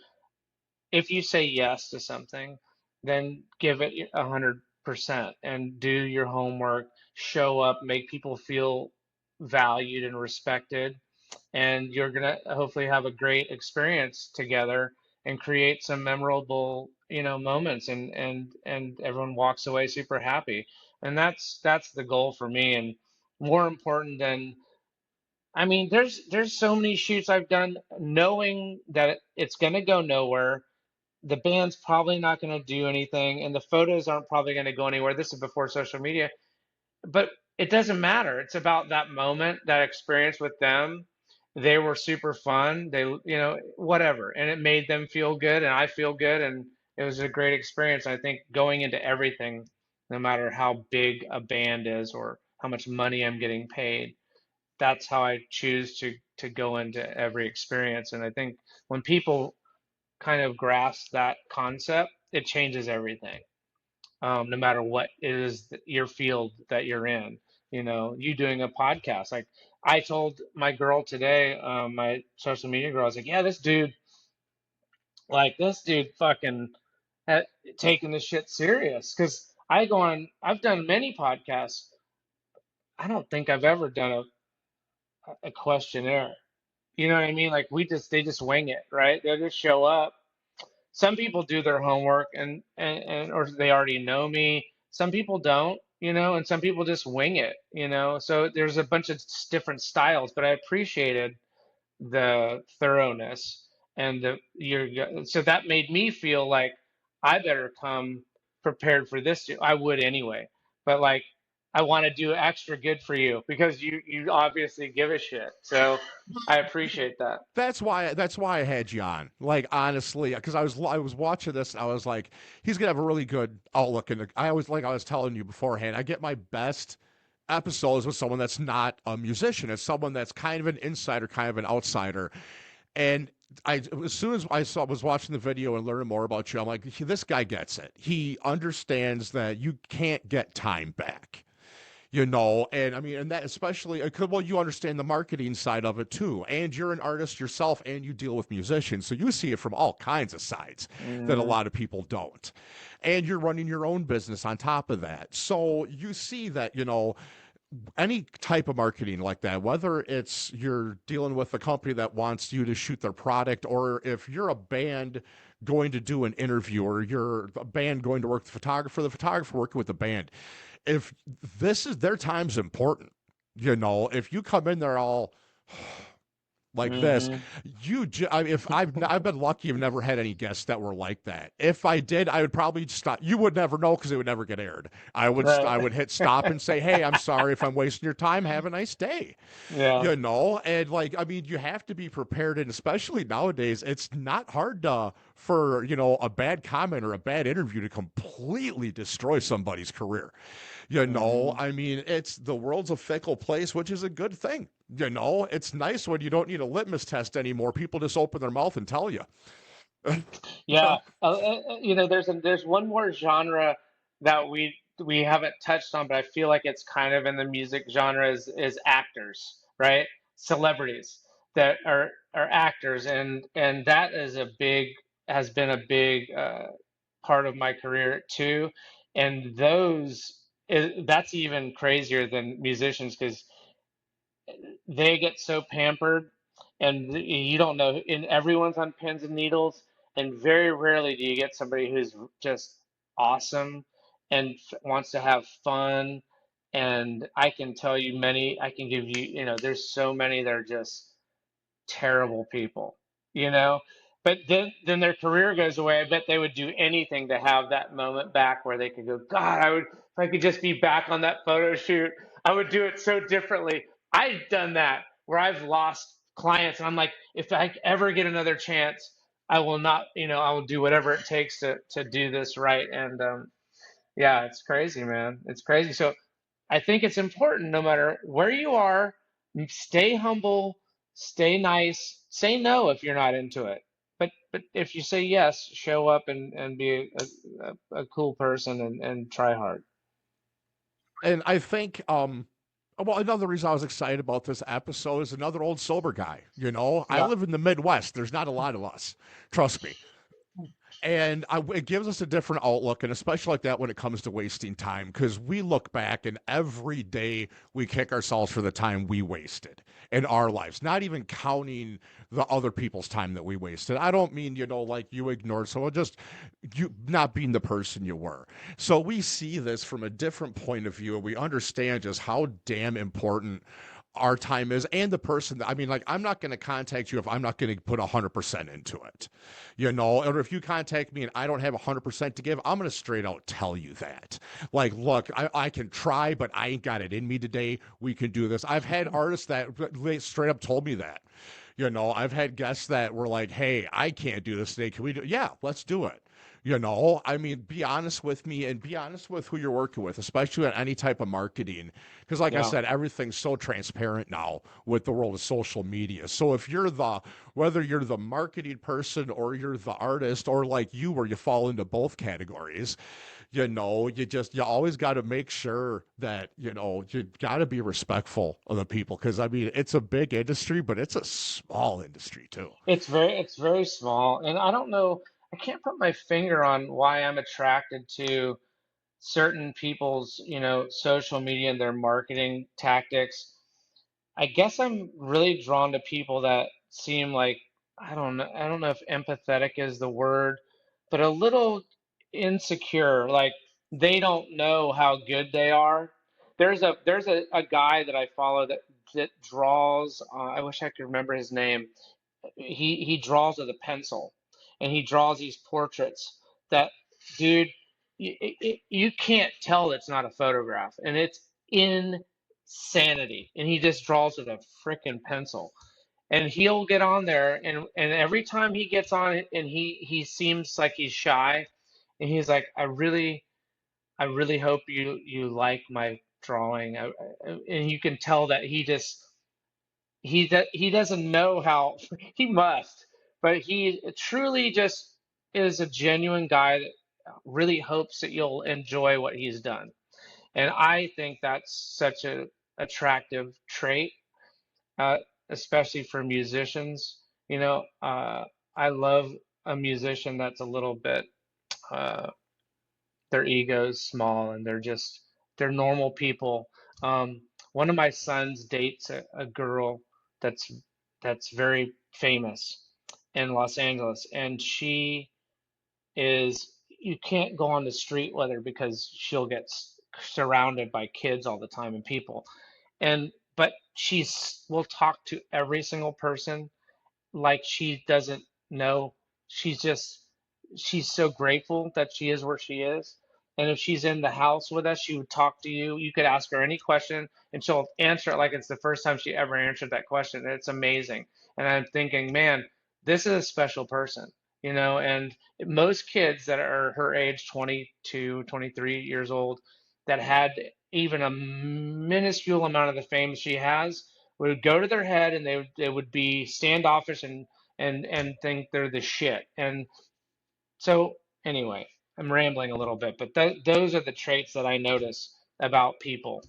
if you say yes to something, then give it 100% and do your homework, show up, make people feel valued and respected, and you're gonna hopefully have a great experience together and create some memorable, moments, and everyone walks away super happy. And that's the goal for me. And more important than, I mean, there's so many shoots I've done knowing that it's gonna go nowhere, the band's probably not going to do anything, and the photos aren't probably going to go anywhere. This is before social media, but it doesn't matter. It's about that moment, that experience with them. They were super fun. They, whatever, and it made them feel good, and I feel good, and it was a great experience. I think going into everything, no matter how big a band is or how much money I'm getting paid, that's how I choose to go into every experience. And I think when people kind of grasp that concept, it changes everything. No matter what it is your field that you're in. You doing a podcast. Like I told my girl today, my social media girl, I was like, yeah, this dude fucking had taking this shit serious. Because I've done many podcasts. I don't think I've ever done a questionnaire. You know what I mean? Like they just wing it, right? They just show up. Some people do their homework and or they already know me. Some people don't, and some people just wing it, So there's a bunch of different styles, but I appreciated the thoroughness and so that made me feel like I better come prepared for this. I would anyway, but like I want to do extra good for you because you obviously give a shit. So I appreciate that. That's why I had you on. Like honestly, because I was watching this and I was like, he's gonna have a really good outlook. And I always, like I was telling you beforehand, I get my best episodes with someone that's not a musician. It's someone that's kind of an insider, kind of an outsider. And as soon as was watching the video and learning more about you, I'm like, this guy gets it. He understands that you can't get time back. And I mean, and that especially, well, you understand the marketing side of it too, and you're an artist yourself, and you deal with musicians, so you see it from all kinds of sides that a Hmm. lot of people don't. And you're running your own business on top of that, so you see that, any type of marketing like that, whether it's you're dealing with a company that wants you to shoot their product, or if you're a band going to do an interview, or you're a band going to work with the photographer working with the band, if this is their time's important, if you come in there all like this, Hmm. if I've been lucky, I've never had any guests that were like that. If I did, I would probably stop. You would never know because it would never get aired. I Right. would hit stop and say, hey, I'm sorry if I'm wasting your time. Have a nice day. Yeah. And like, I mean, you have to be prepared, and especially nowadays, it's not hard for a bad comment or a bad interview to completely destroy somebody's career. Hmm. I mean, it's the world's a fickle place, which is a good thing. It's nice when you don't need a litmus test anymore. People just open their mouth and tell you. Yeah. There's one more genre that we haven't touched on, but I feel like it's kind of in the music genre is actors, right? Celebrities that are actors, and that is a big has been a big part of my career too. And that's even crazier than musicians because they get so pampered and you don't know, and everyone's on pins and needles, and very rarely do you get somebody who's just awesome and wants to have fun. And I can tell you many, I can give you, there's so many that are just terrible people, you know But then their career goes away. I bet they would do anything to have that moment back where they could go, God, I would, if I could just be back on that photo shoot, I would do it so differently. I've done that where I've lost clients and I'm like, if I ever get another chance, I will not, I will do whatever it takes to do this right. And yeah, it's crazy, man. It's crazy. So I think it's important no matter where you are, stay humble, stay nice, say no if you're not into it. But if you say yes, show up and be a cool person and try hard. And I think, well, another reason I was excited about this episode is another old sober guy. I Yeah. live in the Midwest. There's not a lot of us. Trust me. And it gives us a different outlook, and especially like that when it comes to wasting time, because we look back and every day we kick ourselves for the time we wasted in our lives, not even counting the other people's time that we wasted. I don't mean, like you ignored someone, just you not being the person you were. So we see this from a different point of view, and we understand just how damn important our time is and the person that, I mean, like, I'm not going to contact you if I'm not going to put 100% into it, or if you contact me and I don't have 100% to give, I'm going to straight out tell you that, like, look, I can try, but I ain't got it in me today. We can do this. I've had artists that they straight up told me that. I've had guests that were like, hey, I can't do this today, can we do? Yeah, let's do it. I mean, be honest with me and be honest with who you're working with, especially on any type of marketing. Because, like I Yeah. said, everything's so transparent now with the world of social media. So if whether you're the marketing person or you're the artist, or like you, where you fall into both categories, you always got to make sure that, you got to be respectful of the people. Because, I mean, it's a big industry, but it's a small industry too. It's very small, and I don't know. I can't put my finger on why I'm attracted to certain people's, social media and their marketing tactics. I guess I'm really drawn to people that seem like, I don't know if empathetic is the word, but a little insecure, like they don't know how good they are. There's a guy that I follow that draws, I wish I could remember his name. He draws with a pencil, and he draws these portraits that, dude, you can't tell it's not a photograph, and it's insanity. And he just draws with a freaking pencil, and he'll get on there, and every time he gets on it, and he seems like he's shy, and he's like, I really hope you like my drawing. And you can tell that he doesn't know how he must, but he truly just is a genuine guy that really hopes that you'll enjoy what he's done. And I think that's such a attractive trait, uh, especially for musicians. I love a musician that's a little bit, uh, their ego's small, and they're normal people. One of my sons dates a girl that's that's very famous in Los Angeles, and she is, you can't go on the street with her because she'll get surrounded by kids all the time and people. And but she's will talk to every single person like she doesn't know. She's just, she's so grateful that she is where she is. And if she's in the house with us, she would talk to you. You could ask her any question and she'll answer it like it's the first time she ever answered that question. And it's amazing. And I'm thinking, man, this is a special person, and most kids that are her age, 22, 23 years old, that had even a minuscule amount of the fame she has, would go to their head, and they would be standoffish and think they're the shit. And so anyway, I'm rambling a little bit, but those are the traits that I notice about people.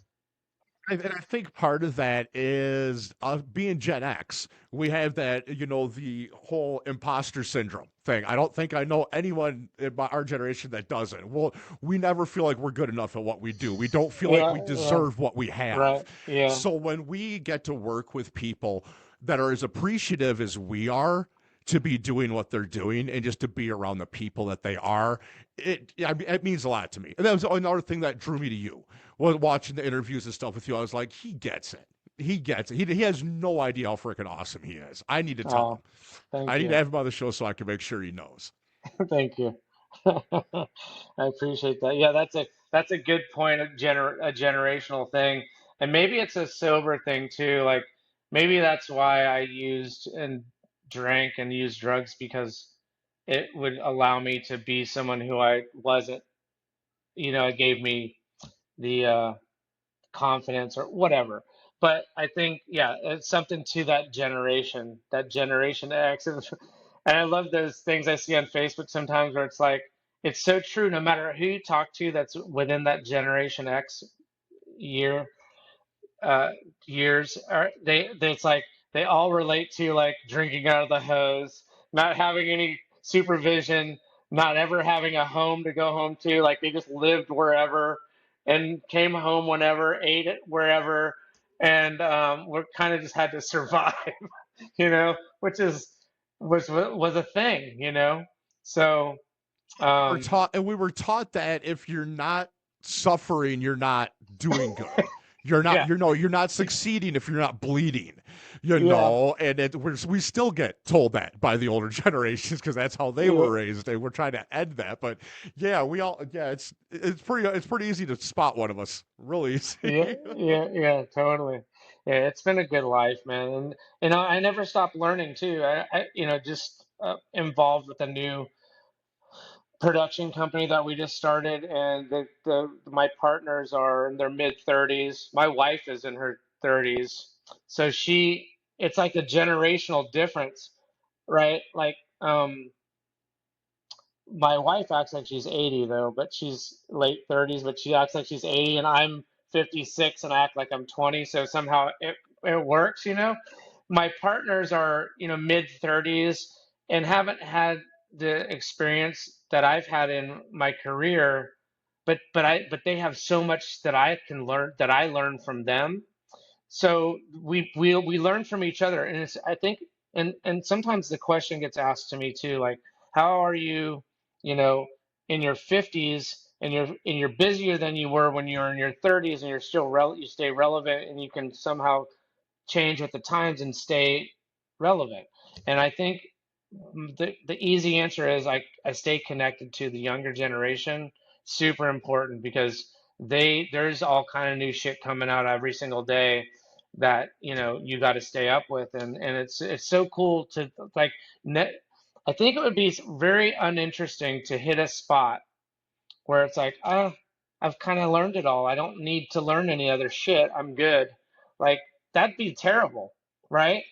And I think part of that is being Gen X. We have that, the whole imposter syndrome thing. I don't think I know anyone in our generation that doesn't. Well, we never feel like we're good enough at what we do. We don't feel like Yeah, we yeah, deserve what we have. right, yeah. So when we get to work with people that are as appreciative as we are to be doing what they're doing and just to be around the people that they are, it means a lot to me. And that was another thing that drew me to you was watching the interviews and stuff with you. I was like, he gets it. he gets it. He has no idea how freaking awesome he is. I need to tell him. Oh, thank I need to you. have him on the show so I can make sure he knows. Thank you. I appreciate that. Yeah, that's a good point, a generational thing. And maybe it's a sober thing too. Like maybe that's why I used and drank and used drugs because it would allow me to be someone who I wasn't. It gave me the confidence or whatever. But I think, yeah, it's something to that Generation X. And I love those things I see on Facebook sometimes where it's like, it's so true no matter who you talk to that's within that Generation X year, uh, years are it's like they all relate to like drinking out of the hose, not having any supervision, not ever having a home to go home to. Like they just lived wherever and came home whenever, ate it wherever, and we kind of just had to survive, which was a thing, So We're um, taught, and we were taught that if you're not suffering, you're not doing good. You're not, yeah, you know, you're not succeeding if you're not bleeding, yeah, and we still get told that by the older generations because that's how they yeah. were raised. And we're trying to end that, but yeah, it's pretty easy to spot one of us, really Yeah, easy. yeah, yeah, totally. Yeah, it's been a good life, man. And I never stopped learning too. Just involved with a new production company that we just started, and the my partners are in their mid 30s. My wife is in her 30s, so it's like a generational difference, right? Like, my wife acts like she's 80 though, but she's late 30s, but she acts like she's 80, and I'm 56 and I act like I'm 20. So somehow it works, My partners are, mid 30s and haven't had the experience that I've had in my career, but they have so much that I learn from them. So we learn from each other, and it's I think and sometimes the question gets asked to me too, like how are you, you know, in your 50s, and you're busier than you were when you were in your 30s, and you stay relevant, and you can somehow change with the times and stay relevant. And I think the easy answer is I stay connected to the younger generation. Super important because there's all kind of new shit coming out every single day that you got to stay up with, and it's so cool to like net. I think it would be very uninteresting to hit a spot where it's like, I've kind of learned it all. I don't need to learn any other shit. I'm good. Like that'd be terrible, right?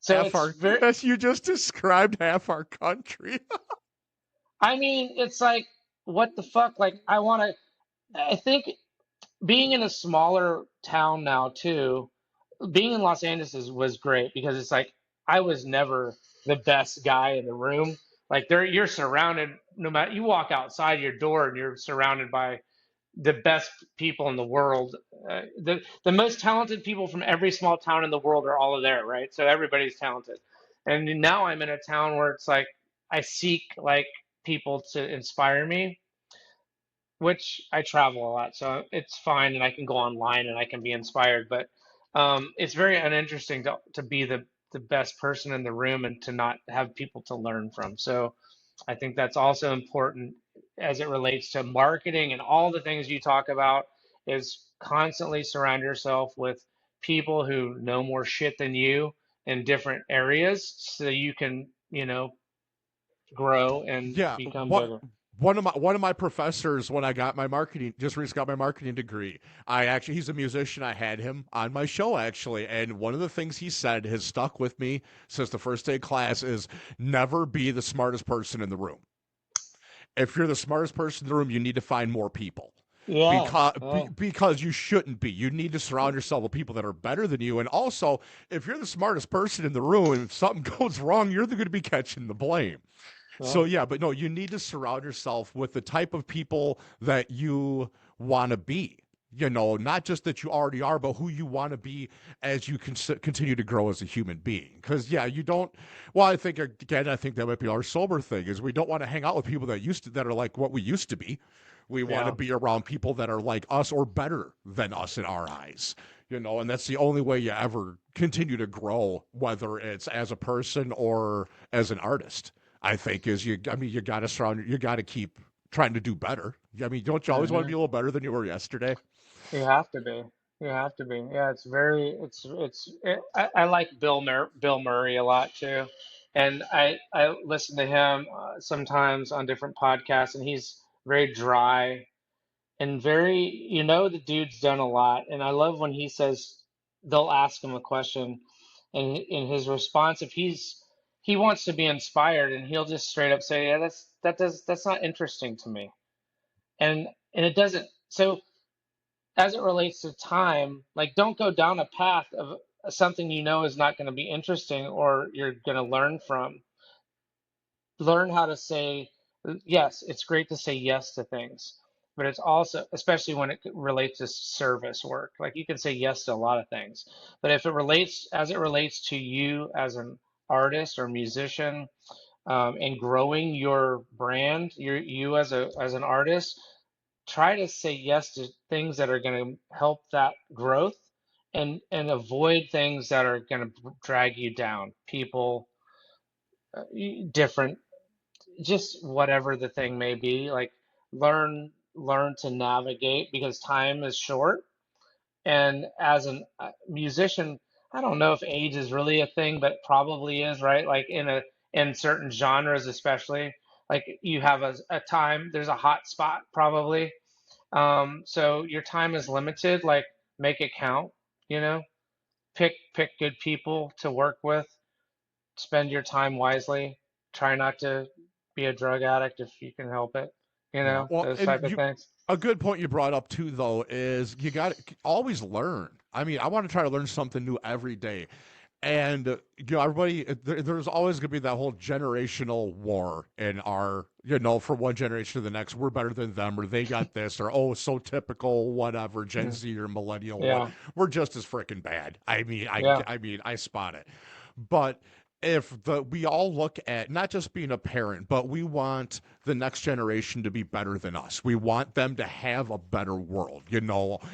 So half it's our, very, as you just described, half our country. I mean, it's like, what the fuck? Like, I think being in a smaller town now too, being in Los Angeles was great because it's like, I was never the best guy in the room. Like you're surrounded, no matter, you walk outside your door and you're surrounded by the best people in the world. The most talented people from every small town in the world are all there, right? So everybody's talented. And now I'm in a town where it's like I seek like people to inspire me, which I travel a lot, so it's fine, and I can go online and I can be inspired. But it's very uninteresting to be the best person in the room and to not have people to learn from. So I think that's also important as it relates to marketing and all the things you talk about is constantly surround yourself with people who know more shit than you in different areas so you can, grow and Yeah, become better. one of my professors when I got my marketing just recently got my marketing degree. He's a musician. I had him on my show actually, and one of the things he said has stuck with me since the first day of class is never be the smartest person in the room. If you're the smartest person in the room, you need to find more people. Yeah. Yeah. Because you shouldn't be. You need to surround yourself with people that are better than you. And also, if you're the smartest person in the room and if something goes wrong, you're going to be catching the blame. Yeah. So yeah, but no, you need to surround yourself with the type of people that you want to be. Not just that you already are, but who you want to be as you continue to grow as a human being. Because yeah, you don't. Well, I think again, I think that might be our sober thing is we don't want to hang out with people that are like what we used to be. We want to Yeah. be around people that are like us or better than us in our eyes. And that's the only way you ever continue to grow, whether it's as a person or as an artist. I think is you. I mean, you got to you got to keep trying to do better. I mean, don't you always want to be Hmm. a little better than you were yesterday? You have to be. You have to be. Yeah, I like Bill Murray a lot too, and I listen to him sometimes on different podcasts, and he's very dry and very, the dude's done a lot, and I love when he says they'll ask him a question, and in his response, if he wants to be inspired, and he'll just straight up say, yeah, that's not interesting to me, and it doesn't. So as it relates to time, like don't go down a path of something is not going to be interesting or you're going to learn from. Learn how to say yes. It's great to say yes to things, but it's also, especially when it relates to service work, like you can say yes to a lot of things, but if it relates to you as an artist or musician, and growing your brand, you as an artist, try to say yes to things that are going to help that growth, and avoid things that are going to drag you down. People, different, just whatever the thing may be. Like learn to navigate because time is short. And as a musician, I don't know if age is really a thing, but probably is, right? Like in certain genres, especially, like you have a time, there's a hot spot probably, so your time is limited. Like make it count. You know, pick good people to work with. Spend your time wisely. Try not to be a drug addict if you can help it. Yeah. Well, Those and type of things. a good point you brought up too, though, is you got to always learn. I mean, I want to try to learn something new every day. And everybody, there's always going to be that whole generational war in our, from one generation to the next. We're better than them, or they got this, or oh, so typical, whatever, Gen Mhm. Z or millennial, what? Yeah, We're just as freaking bad. yeah, I mean, I spot it. But if we all look at not just being a parent, but we want the next generation to be better than us. We want them to have a better world.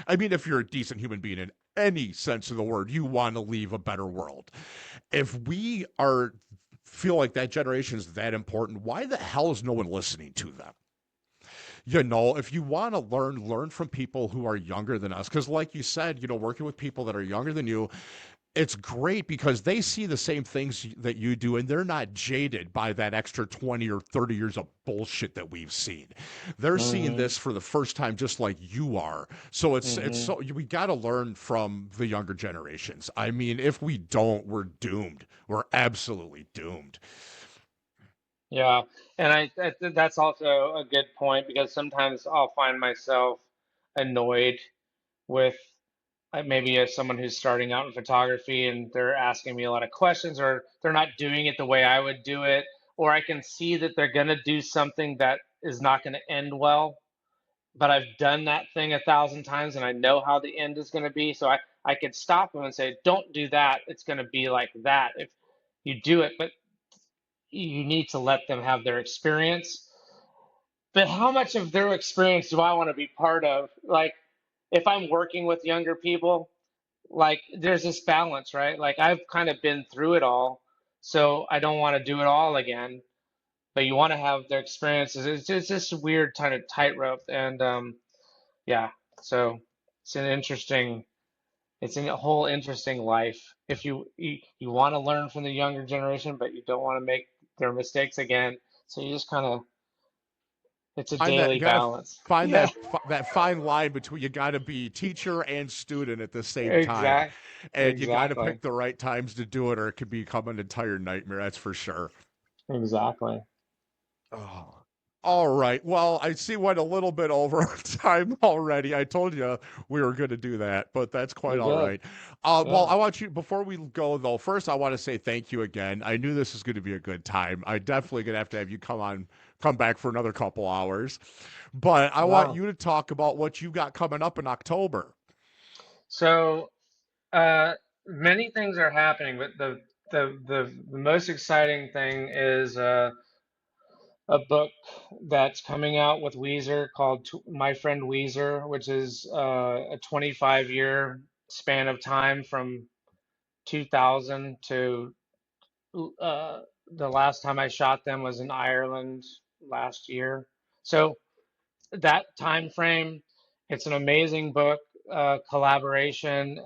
I mean, if you're a decent human being in any sense of the word, you want to leave a better world. If we are feel like that generation is that important, why the hell is no one listening to them? If you want to learn from people who are younger than us, because like you said, working with people that are younger than you, it's great because they see the same things that you do and they're not jaded by that extra 20 or 30 years of bullshit that we've seen. They're seeing hmm this for the first time just like you are. So it's hmm so we got to learn from the younger generations. I mean, if we don't, we're doomed. We're absolutely doomed. yeah. And that's also a good point because sometimes I'll find myself annoyed with, maybe as someone who's starting out in photography and they're asking me a lot of questions, or they're not doing it the way I would do it, or I can see that they're going to do something that is not going to end well, but I've done that thing 1,000 times and I know how the end is going to be. So I could stop them and say, don't do that. It's going to be like that if you do it, but you need to let them have their experience. But how much of their experience do I want to be part of? Like, if I'm working with younger people, like there's this balance, right? Like I've kind of been through it all, so I don't want to do it all again. But you want to have their experiences. It's just a weird kind of tightrope, and yeah. So it's an interesting, it's a whole interesting life. If you want to learn from the younger generation, but you don't want to make their mistakes again, so you just kind of, it's a Find that you daily got to balance. find Yeah, that fine line between you got to be teacher and student at the same time, exact, and you got to exactly, pick the right times to do it, or it could become an entire nightmare. That's for sure. exactly. Oh. All right. Well, I see went a little bit over our time already. I told you we were going to do that, but that's quite We all did. right. Well, Yeah. I want you, before we go though, first I want to say thank you again. I knew this was going to be a good time. I definitely going to have you come back for another couple hours. But I want Yeah. you to talk about what you got coming up in October. So uh, many things are happening, but the most exciting thing is a book that's coming out with Weezer called My Friend Weezer, which is a 25-year span of time from 2000 to uh, the last time I shot them was in Ireland last year. So that time frame, it's an amazing book, collaboration.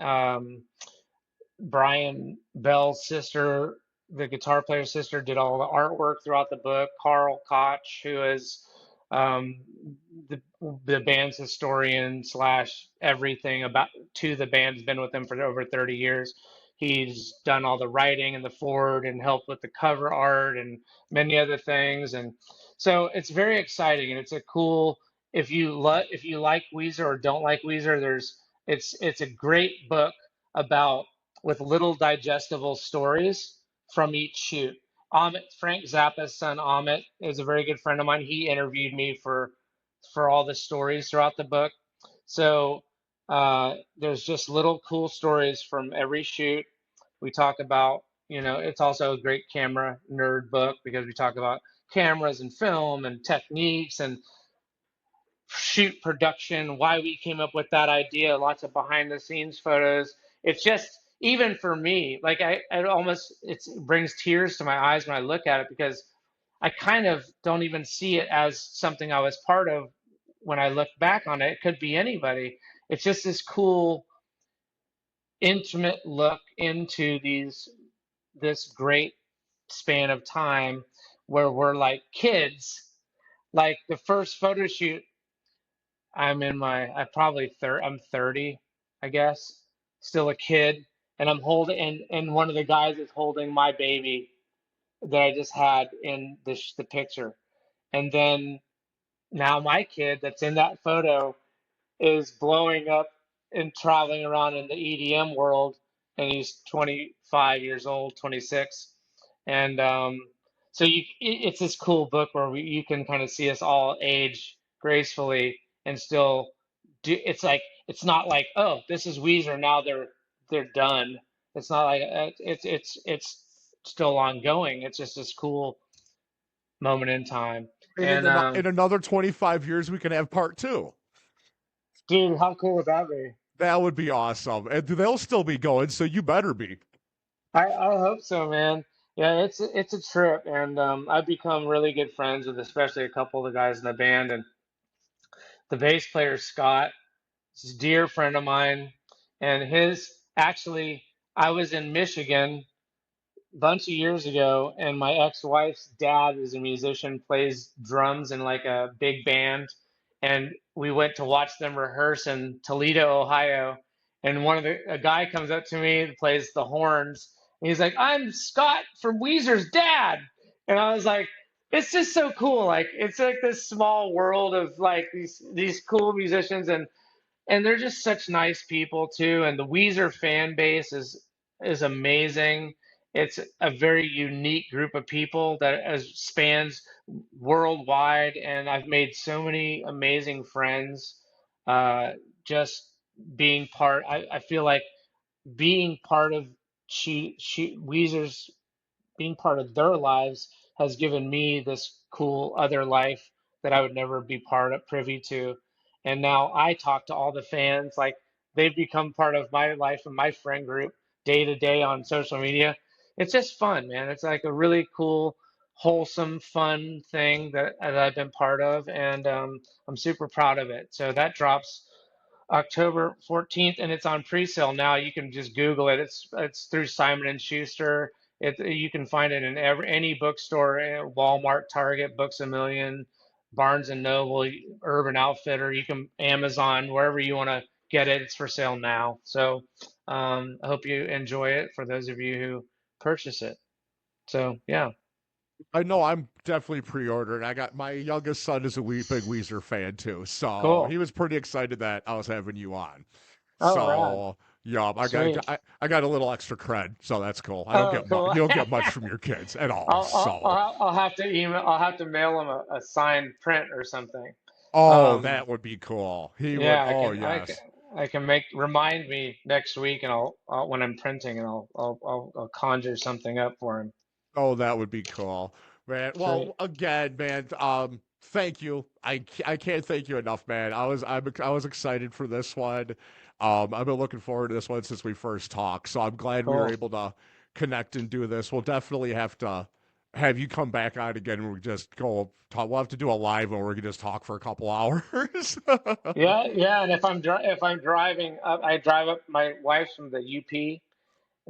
Brian Bell's sister, the guitar player's sister, did all the artwork throughout the book. Carl Koch, who is um, the band's historian slash everything about to the band's been with them for over 30 years. He's done all the writing and the forward and helped with the cover art and many other things. And so it's very exciting and it's a cool. If you like Weezer or don't like Weezer, it's a great book about with little digestible stories from each shoot. Frank Zappa's son Amit is a very good friend of mine. He interviewed me for all the stories throughout the book. So there's just little cool stories from every shoot. We talk about, it's also a great camera nerd book because we talk about cameras and film and techniques and shoot production, why we came up with that idea, lots of behind the scenes photos. It's just, even for me, like it brings tears to my eyes when I look at it because I kind of don't even see it as something I was part of when I look back on it. It could be anybody. It's just this cool, intimate look into this great span of time where we're like kids. Like the first photo shoot I'm 30, I guess, still a kid, and I'm holding, and one of the guys is holding my baby that I just had in the picture. And then now my kid that's in that photo is blowing up and traveling around in the EDM world, and he's 25 years old, 26, and so it's this cool book where you can kind of see us all age gracefully and still do. It's like it's not like, oh, this is Weezer, now they're done. It's not like it's still ongoing. It's just this cool moment in time. And And in another 25 years, we can have part two. dude, how cool would that be? That would be awesome. And they'll still be going, so you better be. I hope so, man. Yeah, it's a trip, and I've become really good friends with especially a couple of the guys in the band, and the bass player Scott, is a dear friend of mine, and his actually I was in Michigan bunch of years ago, and my ex-wife's dad is a musician, plays drums in like a big band, and we went to watch them rehearse in Toledo, Ohio. And a guy comes up to me and plays the horns, and he's like, "I'm Scott from Weezer's dad," and I was like, "It's just so cool! Like it's like this small world of like these cool musicians, and they're just such nice people too. And the Weezer fan base is amazing. It's a very unique group of people that spans worldwide, and I've made so many amazing friends. Just being part, I feel like being part of Weezer's being part of their lives has given me this cool other life that I would never be part of privy to. And now I talk to all the fans like they've become part of my life and my friend group day to day on social media. It's just fun, man. It's like a really cool, wholesome, fun thing that I've been part of, and I'm super proud of it. So that drops October 14th, and it's on pre-sale now. You can just Google it. It's through Simon and Schuster. You can find it in any bookstore, Walmart, Target, Books a Million, Barnes and Noble, Urban Outfitter. You can Amazon, wherever you want to get it. It's for sale now. So I hope you enjoy it for those of you who purchase it. So yeah. I know I'm definitely pre-ordering. I got my youngest son is a big Weezer fan too, so Cool. he was pretty excited that I was having you on. Oh, rad. So yeah, Sweet. I got a little extra cred, so that's cool. I don't Oh, get much. cool. You don't get much from your kids at all. So I'll have to email. I'll have to mail him a signed print or something. oh, Um, that would be cool. He would. yeah, Oh yes. I can make remind me next week, and I'll when I'm printing, and I'll conjure something up for him. Oh, that would be cool, man. Sweet. Well, again, man. Thank you. I can't thank you enough, man. I was excited for this one. I've been looking forward to this one since we first talked. So I'm glad we were Cool. able to connect and do this. We'll definitely have to have you come back on again. And we just go talk. We'll have to do a live one where we can just talk for a couple hours. Yeah, yeah. And if I'm driving up, I drive up. My wife's from the UP,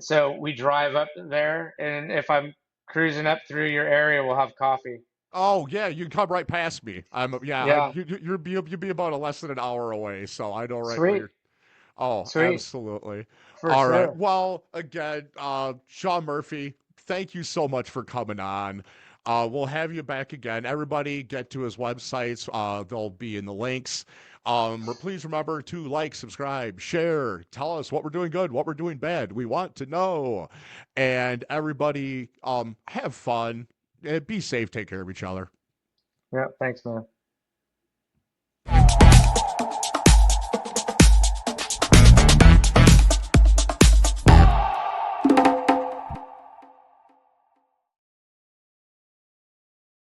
so we drive up there. And if I'm cruising up through your area, we'll have coffee. Oh yeah, you can come right past me. Yeah. You'd be about a less than an hour away, so I know right where Sweet. you're. Oh, Sweet. absolutely. For All right. sure. Well, again, Sean Murphy, thank you so much for coming on. We'll have you back again. Everybody get to his websites. They'll be in the links. Please remember to like, subscribe, share, tell us what we're doing good, what we're doing bad. We want to know. And everybody, have fun. Be safe. Take care of each other. Yeah. Thanks, man.